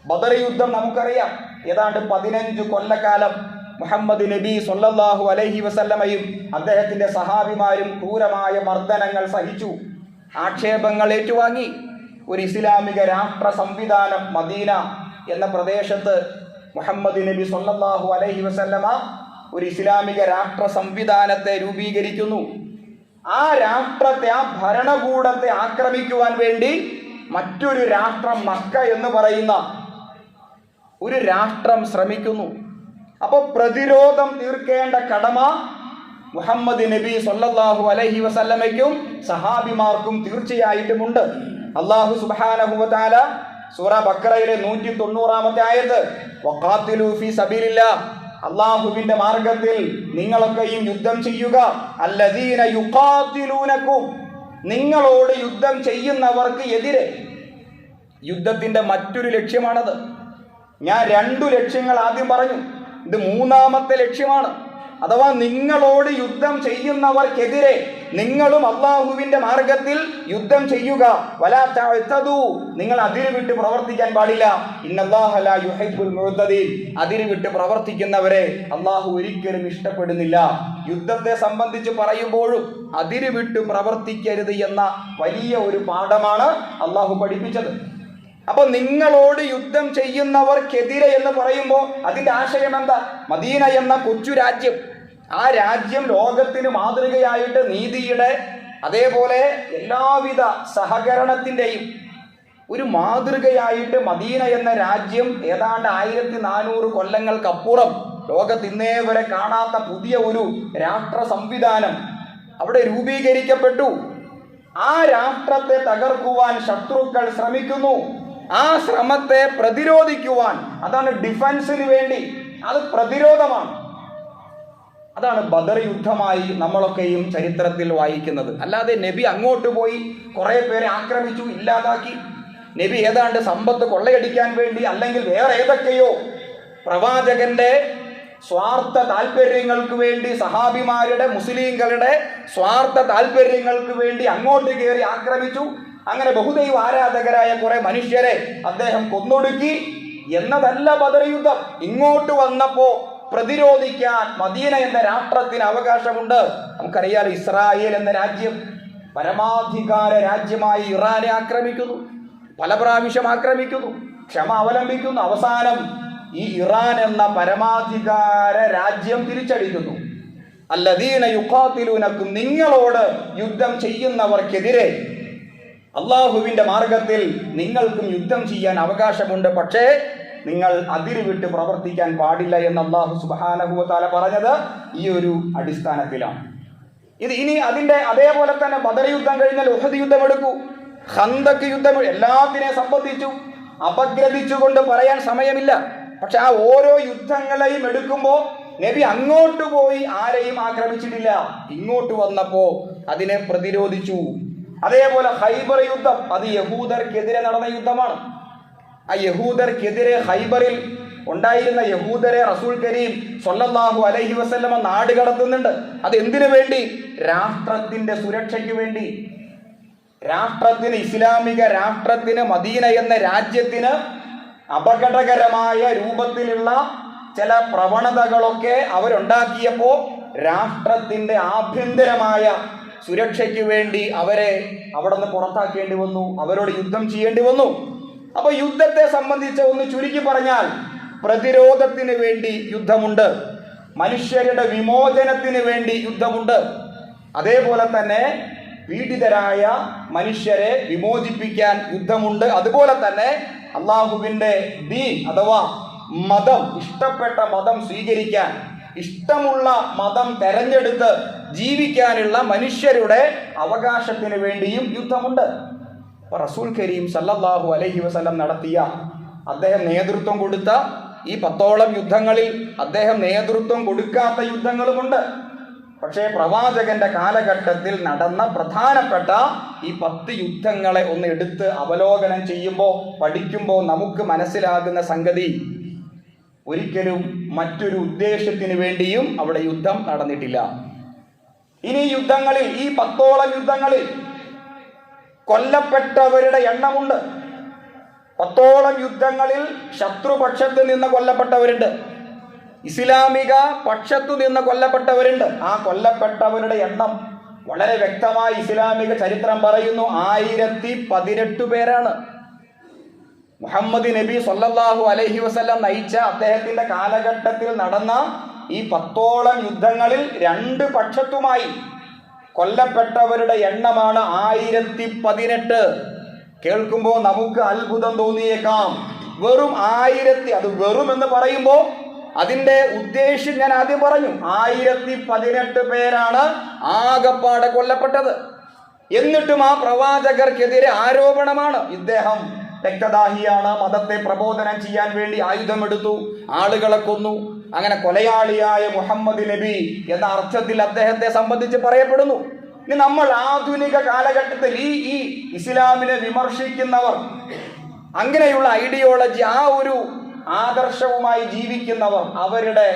ബദർ യുദ്ധം നമുക്കറിയാം. ഏതാണ്ട് 15 കൊല്ലക്കാലം മുഹമ്മദ് നബി സല്ലല്ലാഹു അലൈഹി വസല്ലമയും അദ്ദേഹത്തിന്റെ സഹാബിമാരും ക്രൂരമായ മർദ്ദനങ്ങൾ സഹിച്ചു, ആക്ഷേപങ്ങൾ ഏറ്റുവാങ്ങി. ഒരു ഇസ്ലാമിക രാഷ്ട്ര സംവിധാനം മദീന എന്ന പ്രദേശത്ത് മുഹമ്മദ് നബി സല്ലല്ലാഹു അലൈഹി വസല്ലമ ഒരു ഇസ്ലാമിക രാഷ്ട്ര സംവിധാനത്തെ രൂപീകരിക്കുന്നു. ആ രാഷ്ട്രത്തെ, ആ ഭരണകൂടത്തെ ആക്രമിക്കുവാൻ വേണ്ടി മറ്റൊരു രാഷ്ട്രം, മക്ക എന്ന് പറയുന്ന ഒരു രാഷ്ട്രം ശ്രമിക്കുന്നു. അപ്പോൾ പ്രതിരോധം തീർക്കേണ്ട കടമ മുഹമ്മദ് നബി സല്ലല്ലാഹു അലൈഹി വസല്ലമയ്ക്കും സഹാബിമാർക്കും തീർച്ചയായിട്ടുമുണ്ട്. അല്ലാഹു സുബ്ഹാനഹു വ തആല സൂറ ബഖറയിലെ 190-ാമത്തെ ആയത്ത്, വഖാതിലു ഫീ സബീലില്ലാഹ്, അല്ലാഹുവിന്റെ മാർഗത്തിൽ നിങ്ങളൊക്കെയും യുദ്ധം ചെയ്യുക. അല്ലദീന യുഖാതിലൂനകും, നിങ്ങളോട് യുദ്ധം ചെയ്യുന്നവർക്ക് എതിരെ. യുദ്ധത്തിന്റെ മറ്റൊരു ലക്ഷ്യമാണത്. ഞാൻ 2 ലക്ഷ്യങ്ങൾ ആദ്യം പറഞ്ഞു, ഇത് 3-ാമത്തെ ലക്ഷ്യമാണ്. അഥവാ നിങ്ങളോട് യുദ്ധം ചെയ്യുന്നവർക്കെതിരെ നിങ്ങളും അള്ളാഹുവിന്റെ മാർഗത്തിൽ യുദ്ധം ചെയ്യുക. വലാ തഅ്തദൂ, നിങ്ങൾ അതിരുവിട്ട് പ്രവർത്തിക്കാൻ പാടില്ല. ഇന്നല്ലാഹ ലാ യുഹിബ്ബുൽ മുഅ്തദീൻ, അതിരുവിട്ട് പ്രവർത്തിക്കുന്നവരെ അള്ളാഹു ഒരിക്കലും ഇഷ്ടപ്പെടുന്നില്ല. യുദ്ധത്തെ സംബന്ധിച്ച് പറയുമ്പോഴും അതിരുവിട്ട് പ്രവർത്തിക്കരുത് എന്ന വലിയ ഒരു പാഠമാണ് അള്ളാഹു പഠിപ്പിച്ചത്. അപ്പൊ നിങ്ങളോട് യുദ്ധം ചെയ്യുന്നവർക്കെതിരെ എന്ന് പറയുമ്പോൾ അതിന്റെ ആശയം എന്താ? മദീന എന്ന കൊച്ചു രാജ്യം, ആ രാജ്യം ലോകത്തിന് മാതൃകയായിട്ട് നീതിയുടെ അതേപോലെ എല്ലാവിധ സഹകരണത്തിൻ്റെയും ഒരു മാതൃകയായിട്ട് മദീന എന്ന രാജ്യം ഏതാണ്ട് 1400 കൊല്ലങ്ങൾക്കപ്പുറം ലോകത്ത് ഇന്നേ വരെ കാണാത്ത പുതിയ ഒരു രാഷ്ട്ര സംവിധാനം അവിടെ രൂപീകരിക്കപ്പെട്ടു. ആ രാഷ്ട്രത്തെ തകർക്കുവാൻ ശത്രുക്കൾ ശ്രമിക്കുന്നു. ആ ശ്രമത്തെ പ്രതിരോധിക്കുവാൻ, അതാണ് ഡിഫൻസിന് വേണ്ടി, അത് പ്രതിരോധമാണ്. അതാണ് ബദർ യുദ്ധമായി നമ്മളൊക്കെയും ചരിത്രത്തിൽ വായിക്കുന്നത്. അല്ലാതെ നബി അങ്ങോട്ട് പോയി കുറെ പേരെ ആക്രമിച്ചു, ഇല്ലാതാക്കി. നബി ഏതാണ്ട് സമ്പത്ത് കൊള്ളയടിക്കാൻ വേണ്ടി അല്ലെങ്കിൽ വേറെ ഏതൊക്കെയോ പ്രവാചകന്റെ സ്വാർത്ഥ താല്പര്യങ്ങൾക്ക് വേണ്ടി, സഹാബിമാരുടെ മുസ്ലിങ്ങളുടെ സ്വാർത്ഥ താല്പര്യങ്ങൾക്ക് വേണ്ടി അങ്ങോട്ട് കയറി ആക്രമിച്ചു. അങ്ങനെ ബഹുദൈവ ആരാധകരായ കുറെ മനുഷ്യരെ അദ്ദേഹം കൊന്നൊടുക്കി എന്നതല്ല ബദർ യുദ്ധം. ഇങ്ങോട്ട് വന്നപ്പോ പ്രതിരോധിക്കാൻ മദീന എന്ന രാഷ്ട്രത്തിന് അവകാശമുണ്ട്. നമുക്കറിയാലോ, ഇസ്രായേൽ എന്ന രാജ്യം പരമാധികാര രാജ്യമായി ഇറാനെ ആക്രമിക്കുന്നു, പല പ്രാവശ്യം ആക്രമിക്കുന്നു, ക്ഷമ അവലംബിക്കുന്നു. അവസാനം ഈ ഇറാൻ എന്ന പരമാധികാര രാജ്യം തിരിച്ചടിക്കുന്നു. അല്ലദീന യുഖാതിലൂനക്കും, നിങ്ങളോട് യുദ്ധം ചെയ്യുന്നവർക്കെതിരെ അള്ളാഹുവിന്റെ മാർഗത്തിൽ നിങ്ങൾക്കും യുദ്ധം ചെയ്യാൻ അവകാശമുണ്ട്, പക്ഷേ നിങ്ങൾ അതിരുവിട്ട് പ്രവർത്തിക്കാൻ പാടില്ല എന്ന് അല്ലാഹു സുബ്ഹാനഹു വ തആല പറഞ്ഞത് ഈ ഒരു അടിസ്ഥാനത്തിലാണ്. ഇനി അതിന്റെ അതേപോലെ തന്നെ ബദർ യുദ്ധം കഴിഞ്ഞാൽ ഉഹദ് യുദ്ധം എടുക്കൂ, ഖന്തക് യുദ്ധം, എല്ലാത്തിനെ സംബന്ധിച്ചു അപഗ്രഥിച്ചുകൊണ്ട് പറയാൻ സമയമില്ല. പക്ഷെ ആ ഓരോ യുദ്ധങ്ങളെയും എടുക്കുമ്പോൾ നബി അങ്ങോട്ട് പോയി ആരെയും ആക്രമിച്ചിട്ടില്ല, ഇങ്ങോട്ട് വന്നപ്പോ അതിനെ പ്രതിരോധിച്ചു. അതേപോലെ ഖൈബർ യുദ്ധം, അത് യഹൂദർക്കെതിരെ നടന്ന യുദ്ധമാണ്. ആ യഹൂദർക്കെതിരെ ഖൈബറിൽ ഉണ്ടായിരുന്ന യഹൂദരെ റസൂൽ കരീം സ്വല്ലല്ലാഹു അലൈഹി വസല്ലമ നാട് കടത്തുന്നുണ്ട്. അത് എന്തിനു വേണ്ടി? രാഷ്ട്രത്തിന്റെ സുരക്ഷയ്ക്ക് വേണ്ടി. രാഷ്ട്രത്തിന്, ഇസ്ലാമിക രാഷ്ട്രത്തിന്, മദീന എന്ന രാജ്യത്തിന് അപകടകരമായ രൂപത്തിലുള്ള ചില പ്രവണതകളൊക്കെ അവരുണ്ടാക്കിയപ്പോ രാഷ്ട്രത്തിന്റെ ആഭ്യന്തരമായ സുരക്ഷയ്ക്ക് വേണ്ടി അവരെ അവിടെ നിന്ന് പുറത്താക്കേണ്ടി വന്നു, അവരോട് യുദ്ധം ചെയ്യേണ്ടി വന്നു. അപ്പൊ യുദ്ധത്തെ സംബന്ധിച്ച് ഒന്ന് ചുരുക്കി പറഞ്ഞാൽ, പ്രതിരോധത്തിന് വേണ്ടി യുദ്ധമുണ്ട്, മനുഷ്യരുടെ വിമോചനത്തിന് വേണ്ടി യുദ്ധമുണ്ട്, അതേപോലെ തന്നെ പീഡിതരായ മനുഷ്യരെ വിമോചിപ്പിക്കാൻ യുദ്ധമുണ്ട്. അതുപോലെ തന്നെ അള്ളാഹുവിന്റെ ദീൻ അഥവാ മതം, ഇഷ്ടപ്പെട്ട മതം സ്വീകരിക്കാൻ, ഇഷ്ടമുള്ള മതം തെരഞ്ഞെടുത്ത് ജീവിക്കാനുള്ള മനുഷ്യരുടെ അവകാശത്തിന് വേണ്ടിയും യുദ്ധമുണ്ട്. റസൂൽ കരീം സല്ലല്ലാഹു അലൈഹി വസല്ലം നടത്തിയ, അദ്ദേഹം നേതൃത്വം കൊടുത്ത ഈ 10ഓളം യുദ്ധങ്ങളിൽ അദ്ദേഹം നേതൃത്വം കൊടുക്കാത്ത യുദ്ധങ്ങളുമുണ്ട്. പക്ഷേ പ്രവാചകന്റെ കാലഘട്ടത്തിൽ നടന്ന പ്രധാനപ്പെട്ട ഈ 10 യുദ്ധങ്ങളെ ഒന്ന് എടുത്ത് അവലോകനം ചെയ്യുമ്പോൾ, പഠിക്കുമ്പോൾ നമുക്ക് മനസ്സിലാകുന്ന സംഗതി, ഒരിക്കലും മറ്റൊരു ഉദ്ദേശത്തിന് വേണ്ടിയും അവിടെ യുദ്ധം നടന്നിട്ടില്ല. ഇനി യുദ്ധങ്ങളിൽ, ഈ 10ഓളം യുദ്ധങ്ങളിൽ കൊല്ലപ്പെട്ടവരുടെ എണ്ണമുണ്ട്. 10ഓളം യുദ്ധങ്ങളിൽ ശത്രുപക്ഷത്ത് നിന്ന് കൊല്ലപ്പെട്ടവരുണ്ട്, ഇസ്ലാമിക പക്ഷത്തു നിന്ന് കൊല്ലപ്പെട്ടവരുണ്ട്. ആ കൊല്ലപ്പെട്ടവരുടെ എണ്ണം വളരെ വ്യക്തമായി ഇസ്ലാമിക ചരിത്രം പറയുന്നു, 1018 പേരാണ്. മുഹമ്മദ് നബി സ്വല്ലല്ലാഹു അലൈഹി വസല്ലം നയിച്ച അദ്ദേഹത്തിന്റെ കാലഘട്ടത്തിൽ നടന്ന ഈ 10ഓളം യുദ്ധങ്ങളിൽ 2 പക്ഷത്തുമായി കൊല്ലപ്പെട്ടവരുടെ എണ്ണമാണ് 1018. കേൾക്കുമ്പോൾ നമുക്ക് അത്ഭുതം തോന്നിയേക്കാം. വെറും 1000, അത് വെറും എന്ന് പറയുമ്പോൾ അതിന്റെ ഉദ്ദേശ്യം ഞാൻ ആദ്യം പറഞ്ഞു, 1018 പേരാണ് ആകപ്പാടെ കൊല്ലപ്പെട്ടത്. എന്നിട്ടും ആ പ്രവാചകർക്കെതിരെ ആരോപണമാണ്, ഇദ്ദേഹം രക്തദാഹിയാണ്, മതത്തെ പ്രബോധനം ചെയ്യാൻ വേണ്ടി ആയുധമെടുത്തു, ആളുകളെ കൊന്നു. അങ്ങനെ കൊലയാളിയായ മുഹമ്മദ് നബി എന്ന അർത്ഥത്തിൽ അദ്ദേഹത്തെ സംബന്ധിച്ച് പറയപ്പെടുന്നു. ഇനി നമ്മൾ ആധുനിക കാലഘട്ടത്തിൽ ഈ ഇസ്ലാമിനെ വിമർശിക്കുന്നവർ, അങ്ങനെയുള്ള ഐഡിയോളജി, ആ ഒരു ആദർശവുമായി ജീവിക്കുന്നവർ, അവരുടെ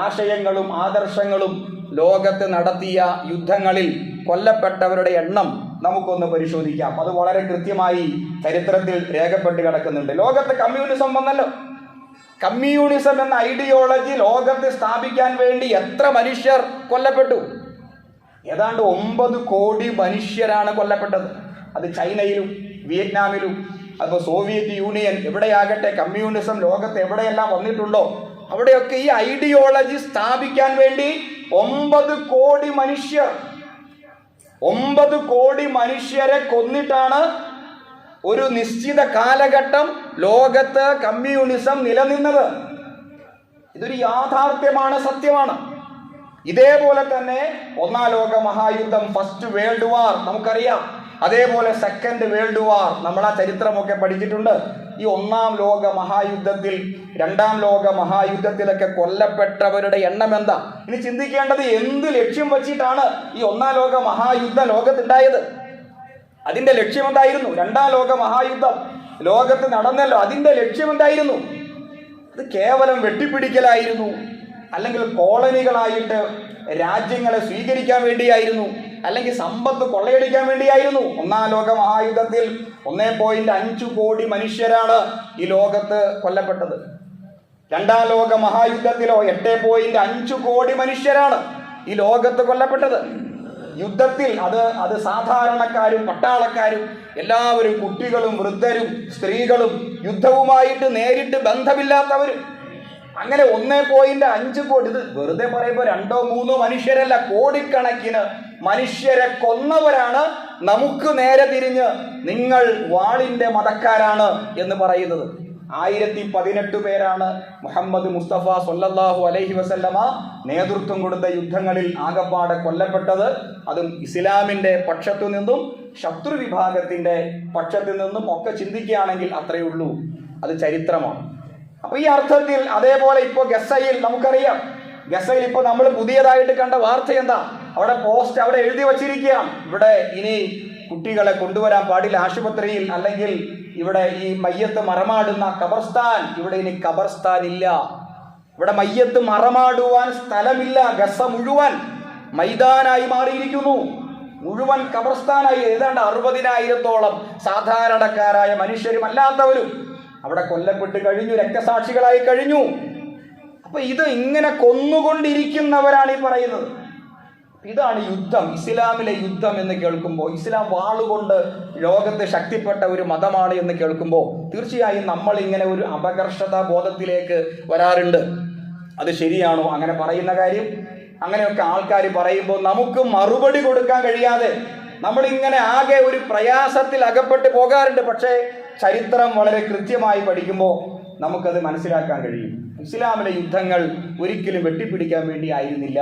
ആശയങ്ങളും ആദർശങ്ങളും ലോകത്ത് നടത്തിയ യുദ്ധങ്ങളിൽ കൊല്ലപ്പെട്ടവരുടെ എണ്ണം നമുക്കൊന്ന് പരിശോധിക്കാം. അത് വളരെ കൃത്യമായി ചരിത്രത്തിൽ രേഖപ്പെട്ട് കിടക്കുന്നുണ്ട്. ലോകത്ത് കമ്മ്യൂണിസം വന്നല്ലോ. കമ്മ്യൂണിസം എന്ന ഐഡിയോളജി ലോകത്ത് സ്ഥാപിക്കാൻ വേണ്ടി എത്ര മനുഷ്യർ കൊല്ലപ്പെട്ടു? ഏതാണ്ട് 9 കോടി മനുഷ്യരാണ് കൊല്ലപ്പെട്ടത്. അത് ചൈനയിലും വിയറ്റ്നാമിലും അപ്പോൾ സോവിയറ്റ് യൂണിയൻ എവിടെയാകട്ടെ, കമ്മ്യൂണിസം ലോകത്ത് എവിടെയെല്ലാം വന്നിട്ടുണ്ടോ അവിടെയൊക്കെ ഈ ഐഡിയോളജി സ്ഥാപിക്കാൻ വേണ്ടി 9 കോടി മനുഷ്യർ 9 കോടി മനുഷ്യരെ കൊന്നിട്ടാണ് ഒരു നിശ്ചിത കാലഘട്ടം ലോകത്ത് കമ്മ്യൂണിസം നിലനിന്നത്. ഇതൊരു യാഥാർത്ഥ്യമാണ്, സത്യമാണ്. ഇതേപോലെ തന്നെ ഒന്നാം ലോക മഹായുദ്ധം, ഫസ്റ്റ് വേൾഡ് വാർ നമുക്കറിയാം. അതേപോലെ സെക്കൻഡ് വേൾഡ് വാർ നമ്മൾ ആ ചരിത്രമൊക്കെ പഠിച്ചിട്ടുണ്ട്. ഈ ഒന്നാം ലോക മഹായുദ്ധത്തിൽ, രണ്ടാം ലോക മഹായുദ്ധത്തിലൊക്കെ കൊല്ലപ്പെട്ടവരുടെ എണ്ണം എന്താ? ഇനി ചിന്തിക്കേണ്ടത്, എന്ത് ലക്ഷ്യം വച്ചിട്ടാണ് ഈ ഒന്നാം ലോക മഹായുദ്ധം ലോകത്തുണ്ടായത്? അതിന്റെ ലക്ഷ്യം എന്തായിരുന്നു? രണ്ടാം ലോക മഹായുദ്ധം ലോകത്ത് നടന്നല്ലോ, അതിന്റെ ലക്ഷ്യം എന്തായിരുന്നു? അത് കേവലം വെട്ടിപ്പിടിക്കലായിരുന്നു, അല്ലെങ്കിൽ കോളനികളായിട്ട് രാജ്യങ്ങളെ സ്വീകരിക്കാൻ വേണ്ടിയായിരുന്നു, അല്ലെങ്കിൽ സമ്പത്ത് കൊള്ളയടിക്കാൻ വേണ്ടിയായിരുന്നു. ഒന്നാം ലോക മഹായുദ്ധത്തിൽ 1.5 കോടി മനുഷ്യരാണ് ഈ ലോകത്ത് കൊല്ലപ്പെട്ടത്. രണ്ടാം ലോക മഹായുദ്ധത്തിലോ 8.5 കോടി മനുഷ്യരാണ് ഈ ലോകത്ത് കൊല്ലപ്പെട്ടത്. യുദ്ധത്തിൽ അത് സാധാരണക്കാരും പട്ടാളക്കാരും എല്ലാവരും, കുട്ടികളും വൃദ്ധരും സ്ത്രീകളും യുദ്ധവുമായിട്ട് നേരിട്ട് ബന്ധമില്ലാത്തവരും, അങ്ങനെ 1.5 കോടി. ഇത് വെറുതെ പറയുമ്പോൾ 2-3 മനുഷ്യരല്ല, കോടിക്കണക്കിന് മനുഷ്യരെ കൊന്നവരാണ് നമുക്ക് നേരെ തിരിഞ്ഞ് നിങ്ങൾ വാളിന്റെ മതക്കാരാണ് എന്ന് പറയുന്നത്. 1018 പേരാണ് മുഹമ്മദ് മുസ്തഫ സ്വല്ലല്ലാഹു അലൈഹി വസല്ലമ നേതൃത്വം കൊടുത്ത യുദ്ധങ്ങളിൽ ആകപ്പാടെ കൊല്ലപ്പെട്ടത്. അതും ഇസ്ലാമിന്റെ പക്ഷത്തു നിന്നും ശത്രു വിഭാഗത്തിന്റെ പക്ഷത്തു നിന്നും ഒക്കെ ചിന്തിക്കുകയാണെങ്കിൽ അത്രയേ ഉള്ളൂ. അത് ചരിത്രമാണ്. അപ്പൊ ഈ അർത്ഥത്തിൽ അതേപോലെ ഇപ്പൊ ഗസയിൽ നമുക്കറിയാം, ഗസയിൽ ഇപ്പൊ നമ്മൾ പുതിയതായിട്ട് കണ്ട വാർത്ത എന്താ? അവിടെ പോസ്റ്റ് അവിടെ എഴുതി വച്ചിരിക്കുകയാണ്, ഇവിടെ ഇനി കുട്ടികളെ കൊണ്ടുവരാൻ പാടില്ല ആശുപത്രിയിൽ, അല്ലെങ്കിൽ ഇവിടെ ഈ മയ്യത്ത് മറമാടുന്ന ഖബർസ്ഥാൻ, ഇവിടെ ഇനി ഖബർസ്ഥാൻ ഇല്ല, ഇവിടെ മയ്യത്ത് മറമാടുവാൻ സ്ഥലമില്ല. ഗസ മുഴുവൻ മൈതാനായി മാറിയിരിക്കുന്നു, മുഴുവൻ ഖബർസ്ഥാനായി. ഏതാണ്ട് 60,000-ഓളം സാധാരണക്കാരായ മനുഷ്യരും അല്ലാത്തവരും അവിടെ കൊല്ലപ്പെട്ട് കഴിഞ്ഞു, രക്തസാക്ഷികളായി കഴിഞ്ഞു. അപ്പൊ ഇത് ഇങ്ങനെ കൊന്നുകൊണ്ടിരിക്കുന്നവരാണ് ഈ പറയുന്നത്. ഇതാണ് യുദ്ധം, ഇസ്ലാമിലെ യുദ്ധം എന്ന് കേൾക്കുമ്പോൾ, ഇസ്ലാം വാളുകൊണ്ട് ലോകത്ത് ശക്തിപ്പെട്ട ഒരു മതമാണ് എന്ന് കേൾക്കുമ്പോൾ തീർച്ചയായും നമ്മൾ ഇങ്ങനെ ഒരു അപകർഷതാ ബോധത്തിലേക്ക് വരാറുണ്ട്. അത് ശരിയാണോ അങ്ങനെ പറയുന്ന കാര്യം? അങ്ങനെയൊക്കെ ആൾക്കാർ പറയുമ്പോൾ നമുക്ക് മറുപടി കൊടുക്കാൻ കഴിയാതെ നമ്മളിങ്ങനെ ആകെ ഒരു പ്രയാസത്തിൽ അകപ്പെട്ട് പോകാറുണ്ട്. പക്ഷേ ചരിത്രം വളരെ കൃത്യമായി പഠിക്കുമ്പോൾ നമുക്കത് മനസ്സിലാക്കാൻ കഴിയും. ഇസ്ലാമിലെ യുദ്ധങ്ങൾ ഒരിക്കലും വെട്ടിപ്പിടിക്കാൻ വേണ്ടി ആയിരുന്നില്ല.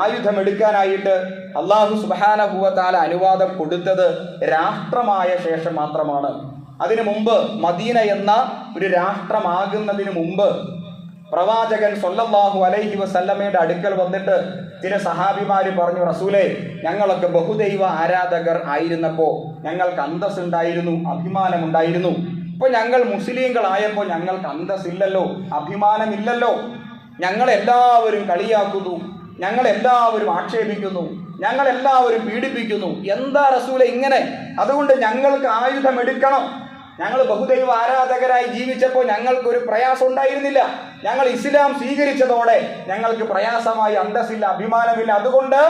ആയുധമെടുക്കാനായിട്ട് അല്ലാഹു സുബ്ഹാനഹു വ തആല അനുവാദം കൊടുത്തത് രാഷ്ട്രമായ ശേഷം മാത്രമാണ്. അതിനു മുമ്പ്, മദീന എന്ന ഒരു രാഷ്ട്രമാകുന്നതിന് മുമ്പ് പ്രവാചകൻ സ്വല്ലല്ലാഹു അലൈഹി വസല്ലമയുടെ അടുക്കൽ വന്നിട്ട് ചില സഹാബിമാര് പറഞ്ഞു, റസൂലേ, ഞങ്ങളൊക്കെ ബഹുദൈവ ആരാധകർ ആയിരുന്നപ്പോൾ ഞങ്ങൾക്ക് അന്തസ്സുണ്ടായിരുന്നു, അഭിമാനമുണ്ടായിരുന്നു. ഇപ്പൊ ഞങ്ങൾ മുസ്ലിങ്ങളായപ്പോൾ ഞങ്ങൾക്ക് അന്തസ്സില്ലല്ലോ, അഭിമാനമില്ലല്ലോ. ഞങ്ങളെല്ലാവരും കളിയാക്കുന്നു, ഞങ്ങളെല്ലാവരും ആക്ഷേപിക്കുന്നു, ഞങ്ങളെല്ലാവരും പീഡിപ്പിക്കുന്നു. എന്താ റസൂലെ ഇങ്ങനെ? അതുകൊണ്ട് ഞങ്ങൾക്ക് ആയുധമെടുക്കണം. ഞങ്ങൾ ബഹുദൈവ ആരാധകരായി ജീവിച്ചപ്പോൾ ഞങ്ങൾക്കൊരു പ്രയാസം ഉണ്ടായിരുന്നില്ല. ഞങ്ങൾ ഇസ്ലാം സ്വീകരിച്ചതോടെ ഞങ്ങൾക്ക് പ്രയാസമായി, അന്തസ്സില്ല, അഭിമാനമില്ല. അതുകൊണ്ട്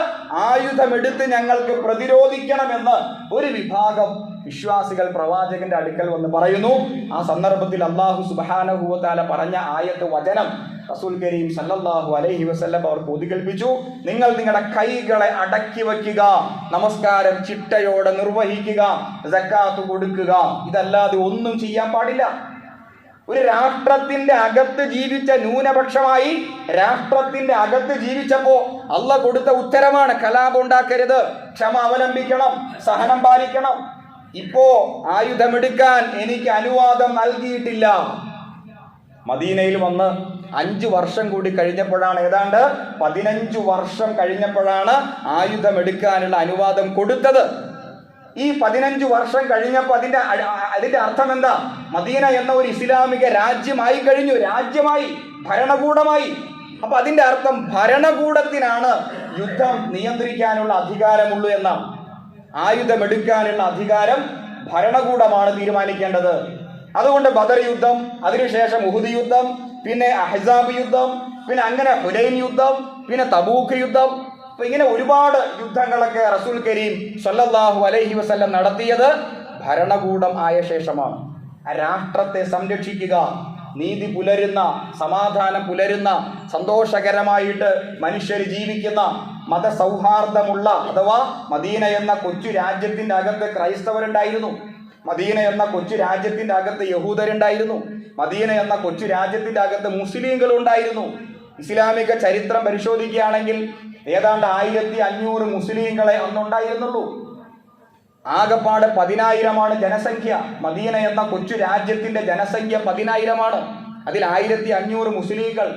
ആയുധമെടുത്ത് ഞങ്ങൾക്ക് പ്രതിരോധിക്കണമെന്ന് ഒരു വിഭാഗം വിശ്വാസികൾ പ്രവാചകന്റെ അടുക്കൽ വന്ന് പറയുന്നു. ആ സന്ദർഭത്തിൽ അല്ലാഹു സുബ്ഹാനഹു വ തആല പറഞ്ഞ ആയത്ത് വചനം റസൂൽ കരീം സല്ലല്ലാഹു അലൈഹി വസല്ലം അവർക്ക് ഓതികൽപ്പിച്ചു. നിങ്ങൾ നിങ്ങളുടെ കൈകളെ അടക്കി വയ്ക്കുക, നമസ്കാരം ചിട്ടയോടെ നിർവഹിക്കുക, സക്കാത്ത് കൊടുക്കുക, ഇതല്ലാതെ ഒന്നും ചെയ്യാൻ പാടില്ല. ഒരു രാഷ്ട്രത്തിന്റെ അകത്ത് ജീവിച്ച ന്യൂനപക്ഷമായി രാഷ്ട്രത്തിന്റെ അകത്ത് ജീവിച്ചപ്പോ അള്ളാഹ് കൊടുത്ത ഉത്തരവാണ്, കലാപം ഉണ്ടാക്കരുത്, ക്ഷമ അവലംബിക്കണം, സഹനം പാലിക്കണം. ഇപ്പോ ആയുധമെടുക്കാൻ എനിക്ക് അനുവാദം നൽകിയിട്ടില്ല. മദീനയിൽ വന്ന് 5 വർഷം കൂടി കഴിഞ്ഞപ്പോഴാണ്, ഏതാണ്ട് 15 വർഷം കഴിഞ്ഞപ്പോഴാണ് ആയുധമെടുക്കാനുള്ള അനുവാദം കൊടുത്തത്. ഈ 15 വർഷം കഴിഞ്ഞപ്പോൾ അതിന്റെ അർത്ഥം എന്താ? മദീന എന്ന ഒരു ഇസ്ലാമിക രാജ്യമായി കഴിഞ്ഞു, രാജ്യമായി, ഭരണകൂടമായി. അപ്പൊ അതിന്റെ അർത്ഥം ഭരണകൂടത്തിനാണ് യുദ്ധം നിയന്ത്രിക്കാനുള്ള അധികാരമുള്ളൂ എന്നാണ്. ആയുധമെടുക്കാനുള്ള അധികാരം ഭരണകൂടമാണ് തീരുമാനിക്കേണ്ടത്. അതുകൊണ്ട് ബദർ യുദ്ധം, അതിനുശേഷം ഉഹുദ് യുദ്ധം, പിന്നെ അഹ്സാബ് യുദ്ധം, പിന്നെ അങ്ങനെ ഹുനൈൻ യുദ്ധം, പിന്നെ തബൂക്ക് യുദ്ധം, അപ്പൊ ഇങ്ങനെ ഒരുപാട് യുദ്ധങ്ങളൊക്കെ റസൂൽ കരീം സല്ലല്ലാഹു അലൈഹി വസല്ലം നടത്തിയത് ഭരണകൂടം ആയ ശേഷമാണ്. ആ രാഷ്ട്രത്തെ സംരക്ഷിക്കുക, നീതി പുലരുന്ന, സമാധാനം പുലരുന്ന, സന്തോഷകരമായിട്ട് മനുഷ്യർ ജീവിക്കുന്ന, മതസൗഹാർദ്ദമുള്ള, അഥവാ മദീന എന്ന കൊച്ചു രാജ്യത്തിന്റെ അകത്ത് ക്രൈസ്തവരുണ്ടായിരുന്നു, മദീന എന്ന കൊച്ചു രാജ്യത്തിന്റെ അകത്ത് യഹൂദരുണ്ടായിരുന്നു, മദീന എന്ന കൊച്ചു രാജ്യത്തിന്റെ അകത്ത് മുസ്ലിങ്ങൾ ഉണ്ടായിരുന്നു. ഇസ്ലാമിക ചരിത്രം പരിശോധിക്കുകയാണെങ്കിൽ ഏതാണ്ട് 1500 മുസ്ലിങ്ങളെ അന്നുണ്ടായിരുന്നുള്ളൂ. ആകപ്പാട് 10,000 ജനസംഖ്യ. മദീന എന്ന കൊച്ചു രാജ്യത്തിന്റെ ജനസംഖ്യ 10,000. അതിൽ 1500 മുസ്ലിങ്ങൾ,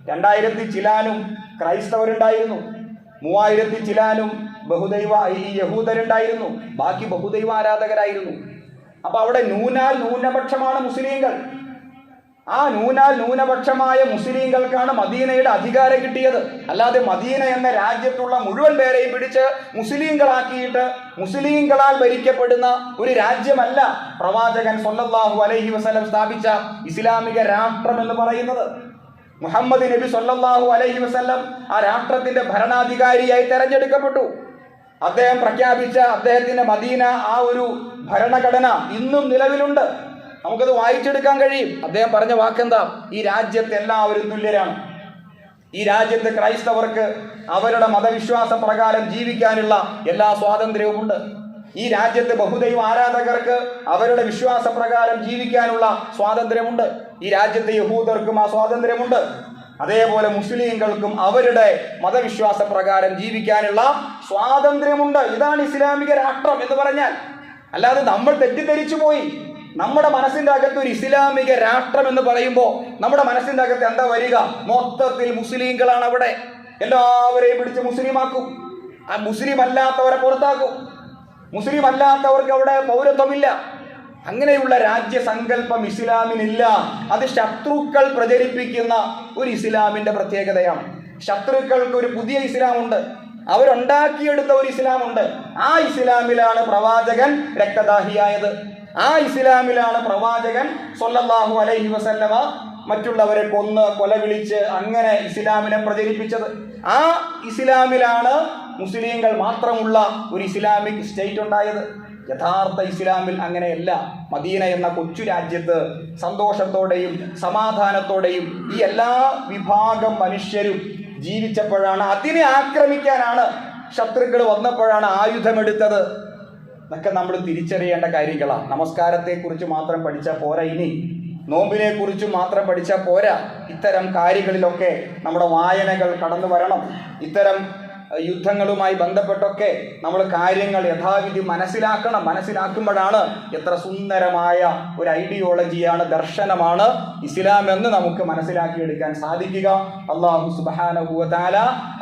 2000 ചിലാനും ക്രൈസ്തവരുണ്ടായിരുന്നു, 3000 ചിലാനും ബഹുദൈവ യഹൂദരുണ്ടായിരുന്നു, ബാക്കി ബഹുദൈവ ആരാധകരായിരുന്നു. അപ്പൊ അവിടെ ന്യൂനപക്ഷമാണ് മുസ്ലിങ്ങൾ. ആ ന്യൂനപക്ഷമായ മുസ്ലിങ്ങൾക്കാണ് മദീനയുടെ അധികാരം കിട്ടിയത്. അല്ലാതെ മദീന എന്ന രാജ്യത്തുള്ള മുഴുവൻ പേരെയും പിടിച്ച് മുസ്ലിങ്ങളാക്കിയിട്ട് മുസ്ലിങ്ങളാൽ ഭരിക്കപ്പെടുന്ന ഒരു രാജ്യമല്ല പ്രവാചകൻ സല്ലല്ലാഹു അലൈഹി വസല്ലം സ്ഥാപിച്ച ഇസ്ലാമിക രാഷ്ട്രം എന്ന് പറയുന്നത്. മുഹമ്മദ് നബി സല്ലല്ലാഹു അലൈഹി വസല്ലം ആ രാഷ്ട്രത്തിന്റെ ഭരണാധികാരിയായി തെരഞ്ഞെടുക്കപ്പെട്ടു. അദ്ദേഹം പ്രഖ്യാപിച്ച അദ്ദേഹത്തിന്റെ മദീന ആ ഒരു ഭരണഘടന ഇന്നും നിലവിലുണ്ട്. നമുക്കത് വായിച്ചെടുക്കാൻ കഴിയും. അദ്ദേഹം പറഞ്ഞ വാക്കെന്താ? ഈ രാജ്യത്ത് എല്ലാവരും തുല്യരാണ്. ഈ രാജ്യത്ത് ക്രൈസ്തവർക്ക് അവരുടെ മതവിശ്വാസ പ്രകാരം ജീവിക്കാനുള്ള എല്ലാ സ്വാതന്ത്ര്യവുമുണ്ട്. ഈ രാജ്യത്ത് ബഹുദൈവ ആരാധകർക്ക് അവരുടെ വിശ്വാസ പ്രകാരം ജീവിക്കാനുള്ള സ്വാതന്ത്ര്യമുണ്ട്. ഈ രാജ്യത്തെ യഹൂദർക്കും ആ സ്വാതന്ത്ര്യമുണ്ട്. അതേപോലെ മുസ്ലിങ്ങൾക്കും അവരുടെ മതവിശ്വാസ പ്രകാരം ജീവിക്കാനുള്ള സ്വാതന്ത്ര്യമുണ്ട്. ഇതാണ് ഇസ്ലാമിക രാഷ്ട്രം എന്ന് പറഞ്ഞാൽ. അല്ലാതെ നമ്മൾ തെറ്റിദ്ധരിച്ചു പോയി. നമ്മുടെ മനസ്സിന്റെ അകത്ത് ഒരു ഇസ്ലാമിക രാഷ്ട്രം എന്ന് പറയുമ്പോൾ നമ്മുടെ മനസ്സിന്റെ അകത്ത് എന്താ വരിക? മൊത്തത്തിൽ മുസ്ലിങ്ങളാണ് അവിടെ. എല്ലാവരെയും പിടിച്ച് മുസ്ലിമാക്കും, ആ മുസ്ലിം അല്ലാത്തവരെ പുറത്താക്കും, മുസ്ലിം അല്ലാത്തവർക്ക് അവിടെ പൗരത്വമില്ല. അങ്ങനെയുള്ള രാജ്യസങ്കല്പം ഇസ്ലാമിനില്ല. അത് ശത്രുക്കൾ പ്രചരിപ്പിക്കുന്ന ഒരു ഇസ്ലാമിന്റെ പ്രത്യേകതയാണ്. ശത്രുക്കൾക്ക് ഒരു പുതിയ ഇസ്ലാമുണ്ട്, അവരുണ്ടാക്കിയെടുത്ത ഒരു ഇസ്ലാമുണ്ട്. ആ ഇസ്ലാമിലാണ് പ്രവാചകൻ രക്തദാഹിയായത്. ആ ഇസ്ലാമിലാണ് പ്രവാചകൻ സല്ലല്ലാഹു അലൈഹി വസല്ലമ മറ്റുള്ളവരെ കൊല വിളിച്ച് അങ്ങനെ ഇസ്ലാമിനെ പ്രചരിപ്പിച്ചത്. ആ ഇസ്ലാമിലാണ് മുസ്ലിങ്ങൾ മാത്രമുള്ള ഒരു ഇസ്ലാമിക് സ്റ്റേറ്റ് ഉണ്ടായത്. യഥാർത്ഥ ഇസ്ലാമിൽ അങ്ങനെയല്ല. മദീന എന്ന കൊച്ചു രാജ്യത്ത് സന്തോഷത്തോടെയും സമാധാനത്തോടെയും ഈ എല്ലാ വിഭാഗം മനുഷ്യരും ജീവിച്ചപ്പോഴാണ്, അതിനെ ആക്രമിക്കാനാണ് ശത്രുക്കൾ വന്നപ്പോഴാണ് ആയുധമെടുത്തത്. എന്നൊക്കെ നമ്മൾ തിരിച്ചറിയേണ്ട കാര്യങ്ങളാണ്. നമസ്കാരത്തെക്കുറിച്ച് മാത്രം പഠിച്ചാൽ പോരാ, ഇനി നോമ്പിനെ കുറിച്ച് മാത്രം പഠിച്ചാൽ പോരാ. ഇത്തരം കാര്യങ്ങളിലൊക്കെ നമ്മുടെ വായനകൾ കടന്നു വരണം. ഇത്തരം യുദ്ധങ്ങളുമായി ബന്ധപ്പെട്ടൊക്കെ നമ്മൾ കാര്യങ്ങൾ യഥാവിധി മനസ്സിലാക്കണം. മനസ്സിലാക്കുമ്പോഴാണ് എത്ര സുന്ദരമായ ഒരു ഐഡിയോളജിയാണ്, ദർശനമാണ് ഇസ്ലാം എന്ന് നമുക്ക് മനസ്സിലാക്കിയെടുക്കാൻ സാധിക്കുക. അല്ലാഹു സുബ്ഹാനഹു വ തആല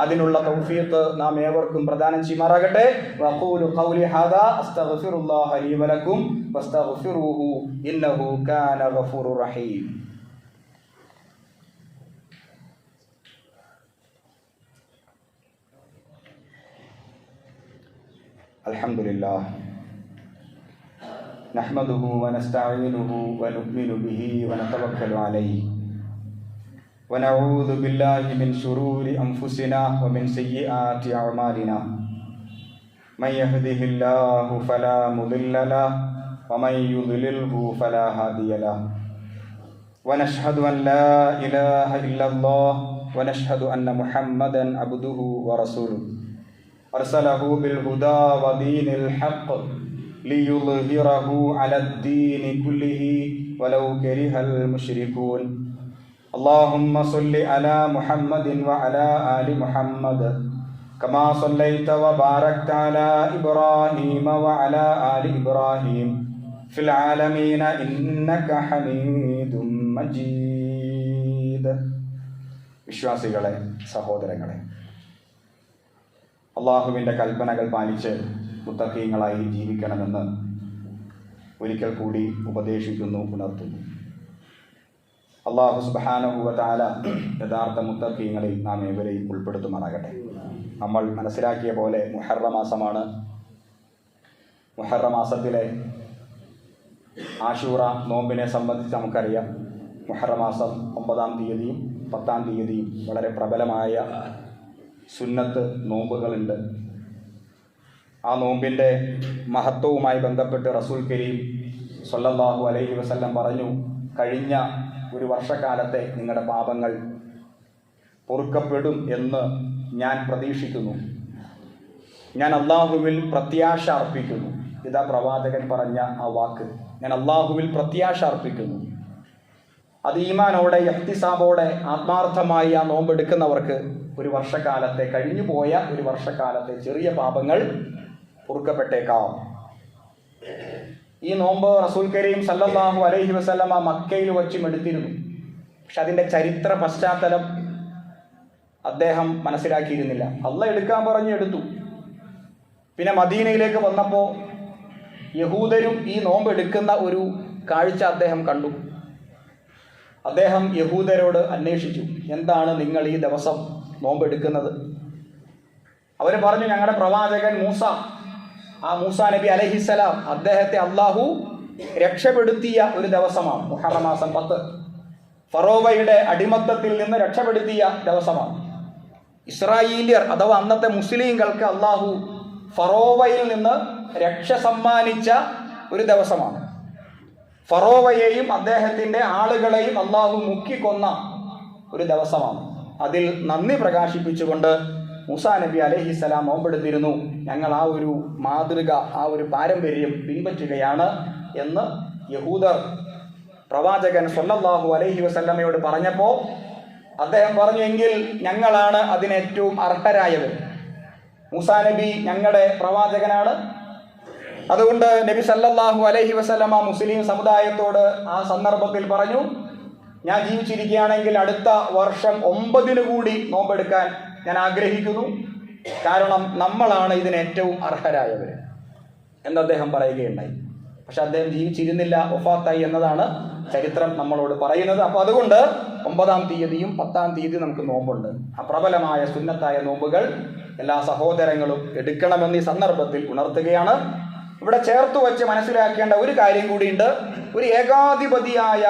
അതിനുള്ള തൗഫീഖ് നാം ഏവർക്കും പ്രദാനം ചെയ്യുമാറാകട്ടെ. വഖൂലു ഖൗലി ഹാദാ അസ്തഗ്ഫിറുല്ലാഹ ലീ വലക്കും വസ്തഗ്ഫിറൂഹു ഇന്നഹു കാന ഗഫൂറുർ റഹീം. അൽഹംദുലില്ലാഹ് നഹ്മദുഹു വനസ്തഈനുഹു വനുഅ്മിനു ബിഹി വനതവക്കലു അലൈഹി വനഊദു ബില്ലാഹി മിൻ ശുറൂരി അൻഫുസിനാ വമിൻ സയ്യിആതി അഅ്മാലിനാ മൻ യഹ്ദിഹില്ലാഹു ഫലാ മുദില്ല ലഹു വമൻ യുദ്ലിൽഹു ഫലാ ഹാദിയ ലഹു വനശ്ഹദു അൻ ലാ ഇലാഹ ഇല്ലല്ലാഹ് വനശ്ഹദു അന്ന മുഹമ്മദൻ അബ്ദുഹു വറസൂലുഹു അർസലഹു ബിൽ ഹുദാ വദീനിൽ ഹഖ് ലിയുദ്ഹിറഹു അലദ്ദീനി കുല്ലിഹി വലൗ കരിഹൽ മുശ്രികൂൻ. അല്ലാഹുമ്മ സ്വല്ലി അലാ മുഹമ്മദിൻ വഅലാ ആലി മുഹമ്മദ് കമാ സ്വല്ലൈത വബാരക്ത അലാ ഇബ്രാഹീമ വഅലാ ആലി ഇബ്രാഹീം ഫിൽ ആലമീന ഇന്നക ഹമീദും മജീദ്. വിശ്വാസികളെ, സഹോദരങ്ങളെ, അള്ളാഹുവിൻ്റെ കൽപ്പനകൾ പാലിച്ച് മുത്തഖീങ്ങളായി ജീവിക്കണമെന്ന് ഒരിക്കൽ കൂടി ഉപദേശിക്കുന്നു, ഉണർത്തുന്നു. അല്ലാഹു സുബ്ഹാനഹു വ തആല യഥാർത്ഥ മുത്തഖീങ്ങളിൽ നാം ഏവരെയും ഉൾപ്പെടുത്തുമാറാകട്ടെ. നമ്മൾ മനസ്സിലാക്കിയ പോലെ മുഹറം മാസമാണ്. മുഹറം മാസത്തിലെ ആശൂറ നോമ്പിനെ സംബന്ധിച്ച് നമുക്കറിയാം. മുഹറം മാസം 9-ാം തീയതിയും 10-ാം തീയതിയും വളരെ പ്രബലമായ സുന്നത്ത് നോമ്പുകളുണ്ട്. ആ നോമ്പിൻ്റെ മഹത്വവുമായി ബന്ധപ്പെട്ട് റസൂൽ കരീം സ്വല്ലല്ലാഹു അലൈഹി വസല്ലം പറഞ്ഞു, കഴിഞ്ഞ ഒരു വർഷക്കാലത്തെ നിങ്ങളുടെ പാപങ്ങൾ പൊറുക്കപ്പെടും എന്ന് ഞാൻ പ്രതീക്ഷിക്കുന്നു. ഞാൻ അള്ളാഹുവിൽ പ്രത്യാശ അർപ്പിക്കുന്നു. ഇതാ പ്രവാചകൻ പറഞ്ഞ ആ വാക്ക്, ഞാൻ അള്ളാഹുവിൽ പ്രത്യാശ അർപ്പിക്കുന്നു. അത് ഈമാനോടെ ഇഹ്തിസാബോടെ ആത്മാർത്ഥമായി ആ നോമ്പെടുക്കുന്നവർക്ക് ഒരു വർഷക്കാലത്തെ, കഴിഞ്ഞു പോയ ഒരു വർഷക്കാലത്തെ ചെറിയ പാപങ്ങൾ പൊറുക്കപ്പെട്ടേക്കാം. ഈ നോമ്പ് റസൂൽ കരീം സല്ലല്ലാഹു അലൈഹി വസല്ലമ മക്കയിൽ വച്ചും എടുത്തിരുന്നു. പക്ഷെ അതിൻ്റെ ചരിത്ര പശ്ചാത്തലം അദ്ദേഹം മനസ്സിലാക്കിയിരുന്നില്ല. അള്ളാഹ് എടുക്കാൻ പറഞ്ഞ് എടുത്തു. പിന്നെ മദീനയിലേക്ക് വന്നപ്പോൾ യഹൂദരും ഈ നോമ്പ് എടുക്കുന്ന ഒരു കാഴ്ച അദ്ദേഹം കണ്ടു. അദ്ദേഹം യഹൂദരോട് അന്വേഷിച്ചു, എന്താണ് നിങ്ങൾ ഈ ദിവസം നോമ്പെടുക്കുന്നത്? അവർ പറഞ്ഞു, ഞങ്ങളുടെ പ്രവാചകൻ മൂസ, ആ മൂസ നബി അലൈഹിസ്സലാം, അദ്ദേഹത്തെ അള്ളാഹു രക്ഷപ്പെടുത്തിയ ഒരു ദിവസമാണ് മുഹറം മാസം 10. ഫറോവയുടെ അടിമത്തത്തിൽ നിന്ന് രക്ഷപ്പെടുത്തിയ ദിവസമാണ്. ഇസ്രായേലിയർ അഥവാ അന്നത്തെ മുസ്ലിങ്ങൾക്ക് അള്ളാഹു ഫറോവയിൽ നിന്ന് രക്ഷ സമ്മാനിച്ച ഒരു ദിവസമാണ്. ഫറോവയെയും അദ്ദേഹത്തിൻ്റെ ആളുകളെയും അള്ളാഹു മുക്കിക്കൊന്ന ഒരു ദിവസമാണ്. അതിൽ നന്ദി പ്രകാശിപ്പിച്ചുകൊണ്ട് മൂസാ നബി അലൈഹിസ്സലാം നോമ്പെടുത്തിരുന്നു. ഞങ്ങൾ ആ ഒരു മാതൃക, ആ ഒരു പാരമ്പര്യം പിൻപറ്റുകയാണ് എന്ന് യഹൂദർ പ്രവാചകൻ സ്വല്ലല്ലാഹു അലൈഹി വസല്ലമയോട് പറഞ്ഞപ്പോൾ അദ്ദേഹം പറഞ്ഞു, എങ്കിൽ ഞങ്ങളാണ് അതിനേറ്റവും അർഹരായവർ. മൂസാ നബി ഞങ്ങളുടെ പ്രവാചകനാണ്. അതുകൊണ്ട് നബി സല്ലല്ലാഹു അലൈഹി വസല്ലമ മുസ്ലിം സമുദായത്തോട് ആ സന്ദർഭത്തിൽ പറഞ്ഞു, ഞാൻ ജീവിച്ചിരിക്കുകയാണെങ്കിൽ അടുത്ത വർഷം 9 കൂടി നോമ്പെടുക്കാൻ ഞാൻ ആഗ്രഹിക്കുന്നു. കാരണം നമ്മളാണ് ഇതിന് ഏറ്റവും അർഹരായവർ എന്ന് അദ്ദേഹം പറയുകയുണ്ടായി. പക്ഷെ അദ്ദേഹം ജീവിച്ചിരുന്നില്ല, വഫാത്തായി എന്നതാണ് ചരിത്രം നമ്മളോട് പറയുന്നത്. അപ്പോൾ അതുകൊണ്ട് 9-ാം തീയതിയും 10-ാം തീയതി നമുക്ക് നോമ്പുണ്ട്. ആ പ്രബലമായ സുന്നത്തായ നോമ്പുകൾ എല്ലാ സഹോദരങ്ങളും എടുക്കണമെന്ന് ഈ സന്ദർഭത്തിൽ ഉണർത്തുകയാണ്. ഇവിടെ ചേർത്ത് വെച്ച് മനസ്സിലാക്കേണ്ട ഒരു കാര്യം കൂടിയുണ്ട്. ഒരു ഏകാധിപതിയായ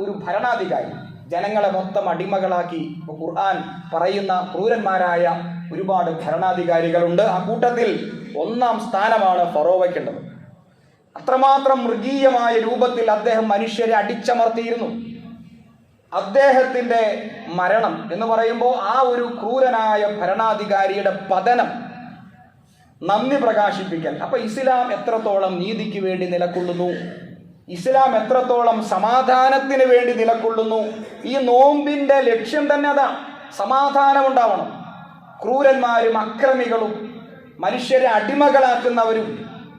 ഒരു ഭരണാധികാരി ജനങ്ങളെ മൊത്തം അടിമകളാക്കി ഖുർആൻ പറയുന്ന ക്രൂരന്മാരായ ഒരുപാട് ഭരണാധികാരികളുണ്ട്. ആ കൂട്ടത്തിൽ 1-ാം സ്ഥാനമാണ് ഫറോവയ്ക്കുള്ളത്. അത്രമാത്രം മൃഗീയമായ രൂപത്തിൽ അദ്ദേഹം മനുഷ്യരെ അടിച്ചമർത്തിയിരുന്നു. അദ്ദേഹത്തിൻ്റെ മരണം എന്ന് പറയുമ്പോൾ ആ ഒരു ക്രൂരനായ ഭരണാധികാരിയുടെ പതനം, നന്ദി പ്രകാശിപ്പിക്കൽ. അപ്പൊ ഇസ്ലാം എത്രത്തോളം നീതിക്ക് വേണ്ടി നിലകൊള്ളുന്നു, ഇസ്ലാം എത്രത്തോളം സമാധാനത്തിന് വേണ്ടി നിലകൊള്ളുന്നു. ഈ നോമ്പിന്റെ ലക്ഷ്യം തന്നെ അതാ, സമാധാനം ഉണ്ടാവണം. ക്രൂരന്മാരും അക്രമികളും മനുഷ്യരെ അടിമകളാക്കുന്നവരും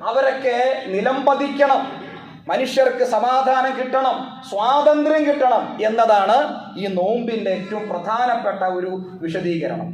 അവരൊക്കെ നിലംപതിക്കണം. മനുഷ്യർക്ക് സമാധാനം കിട്ടണം, സ്വാതന്ത്ര്യം കിട്ടണം എന്നതാണ് ഈ നോമ്പിന്റെ ഏറ്റവും പ്രധാനപ്പെട്ട ഒരു വിശദീകരണം.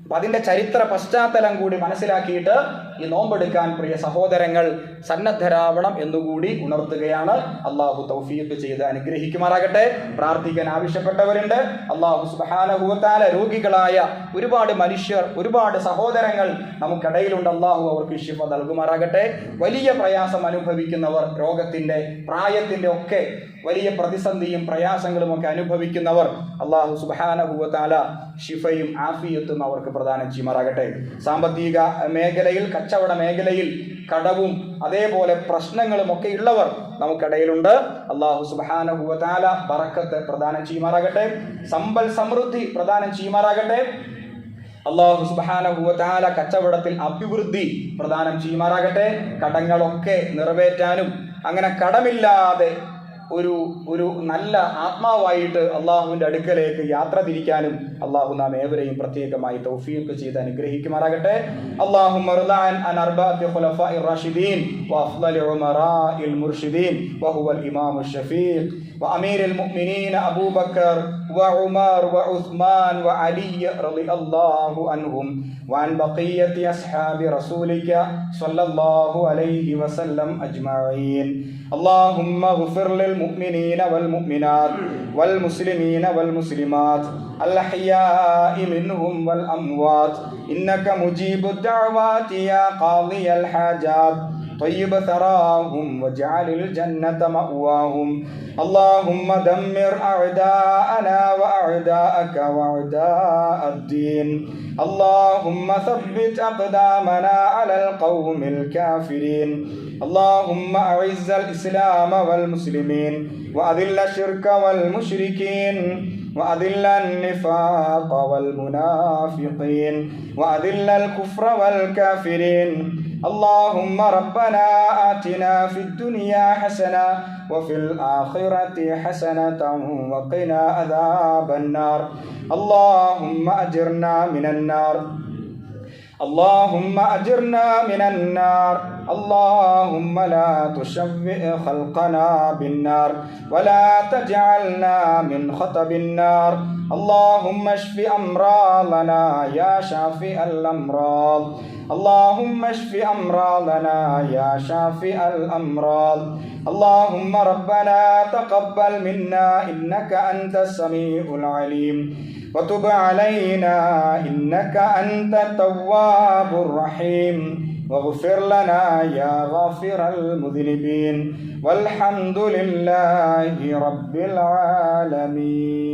അപ്പം അതിൻ്റെ ചരിത്ര പശ്ചാത്തലം കൂടി മനസ്സിലാക്കിയിട്ട് ഈ നോമ്പെടുക്കാൻ പ്രിയ സഹോദരങ്ങൾ സന്നദ്ധരാവണം എന്നുകൂടി ഉണർത്തുകയാണ്. അള്ളാഹു തൗഫീഖ് ചെയ്ത് അനുഗ്രഹിക്കുമാറാകട്ടെ. പ്രാർത്ഥിക്കാൻ ആവശ്യപ്പെട്ടവരുണ്ട്. അള്ളാഹു സുബ്ഹാനഹു വ തആല രോഗികളായ ഒരുപാട് മനുഷ്യർ, ഒരുപാട് സഹോദരങ്ങൾ നമുക്കിടയിലുണ്ട്. അള്ളാഹു അവർക്ക് ശിഫ നൽകുമാറാകട്ടെ. വലിയ പ്രയാസം അനുഭവിക്കുന്നവർ, രോഗത്തിൻ്റെ, പ്രായത്തിൻ്റെ ഒക്കെ വലിയ പ്രതിസന്ധിയും പ്രയാസങ്ങളും ഒക്കെ അനുഭവിക്കുന്നവർ, അള്ളാഹു സുബ്ഹാനഹു വ തആല ശിഫയും ആഫിയത്തും അവർക്ക് പ്രദാനം ചെയ്യുമാറാകട്ടെ. സാമ്പത്തിക മേഖലയിൽ, കച്ചവട മേഖലയിൽ കടവും അതേപോലെ പ്രശ്നങ്ങളും ഒക്കെ ഉള്ളവർ നമുക്കിടയിലുണ്ട്. അള്ളാഹു സുബ്ഹാനഹു വ തആല ബറക്കത്ത് പ്രദാനം ചെയ്യുമാറാകട്ടെ. സമ്പൽ സമൃദ്ധി പ്രദാനം ചെയ്യുമാറാകട്ടെ. അള്ളാഹു സുബ്ഹാനഹു വ തആല കച്ചവടത്തിൽ അഭിവൃദ്ധി പ്രദാനം ചെയ്യുമാറാകട്ടെ. കടങ്ങളൊക്കെ നിറവേറ്റാനും അങ്ങനെ കടമില്ലാതെ ഒരു നല്ല ആത്മാവായിട്ട് അള്ളാഹുവിൻ്റെ അടുക്കലേക്ക് യാത്ര തിരിക്കാനും അള്ളാഹു നാം ഏവരെയും പ്രത്യേകമായി തൗഫീഖ് ചെയ്ത് അനുഗ്രഹിക്കുമാറാകട്ടെ. അല്ലാഹുമ്മ റളഅൻ അൻ അർബഅത്തി ഖുലഫാഇർ റാഷിദീൻ വഅഫ്ളലി ഉമറാഇൽ മുർഷിദീൻ വഹുവൽ ഇമാമുശ് ശഫീഖ് وأمير المؤمنين أبو بكر وعمر وعثمان وعلي رضي الله عنهم وعن بقية أصحاب رسولك صلى الله عليه وسلم أجمعين. اللهم اغفر للمؤمنين والمؤمنات والمسلمين والمسلمات الأحياء منهم والأموات إنك مجيب الدعوات يا قاضي الحاجات. طيب ثراهم واجعل الجنة مأواهم. اللهم دمر أعداءنا وأعداءك وأعداء الدين. اللهم ثبت أقدامنا على القوم الكافرين. اللهم أعز الإسلام والمسلمين وأذل الشرك والمشركين وأذل النفاق والمنافقين وأذل الكفر والكافرين. اللهم ربنا آتنا في الدنيا حسنة وفي الآخرة حسنة وقنا عذاب النار. اللهم أجرنا من النار. اللهم أجرنا من النار. اللهم لا تشوئ خلقنا بالنار ولا تجعلنا من خطب النار. اللهم اشف أمراضنا يا شافي الأمراض. اللهم اشف أمراضنا يا شافي الأمراض. اللهم ربنا تقبل منا إنك أنت السميع العليم وتب علينا إنك أنت التواب الرحيم واغفر لنا يا غافر المذنبين والحمد لله رب العالمين.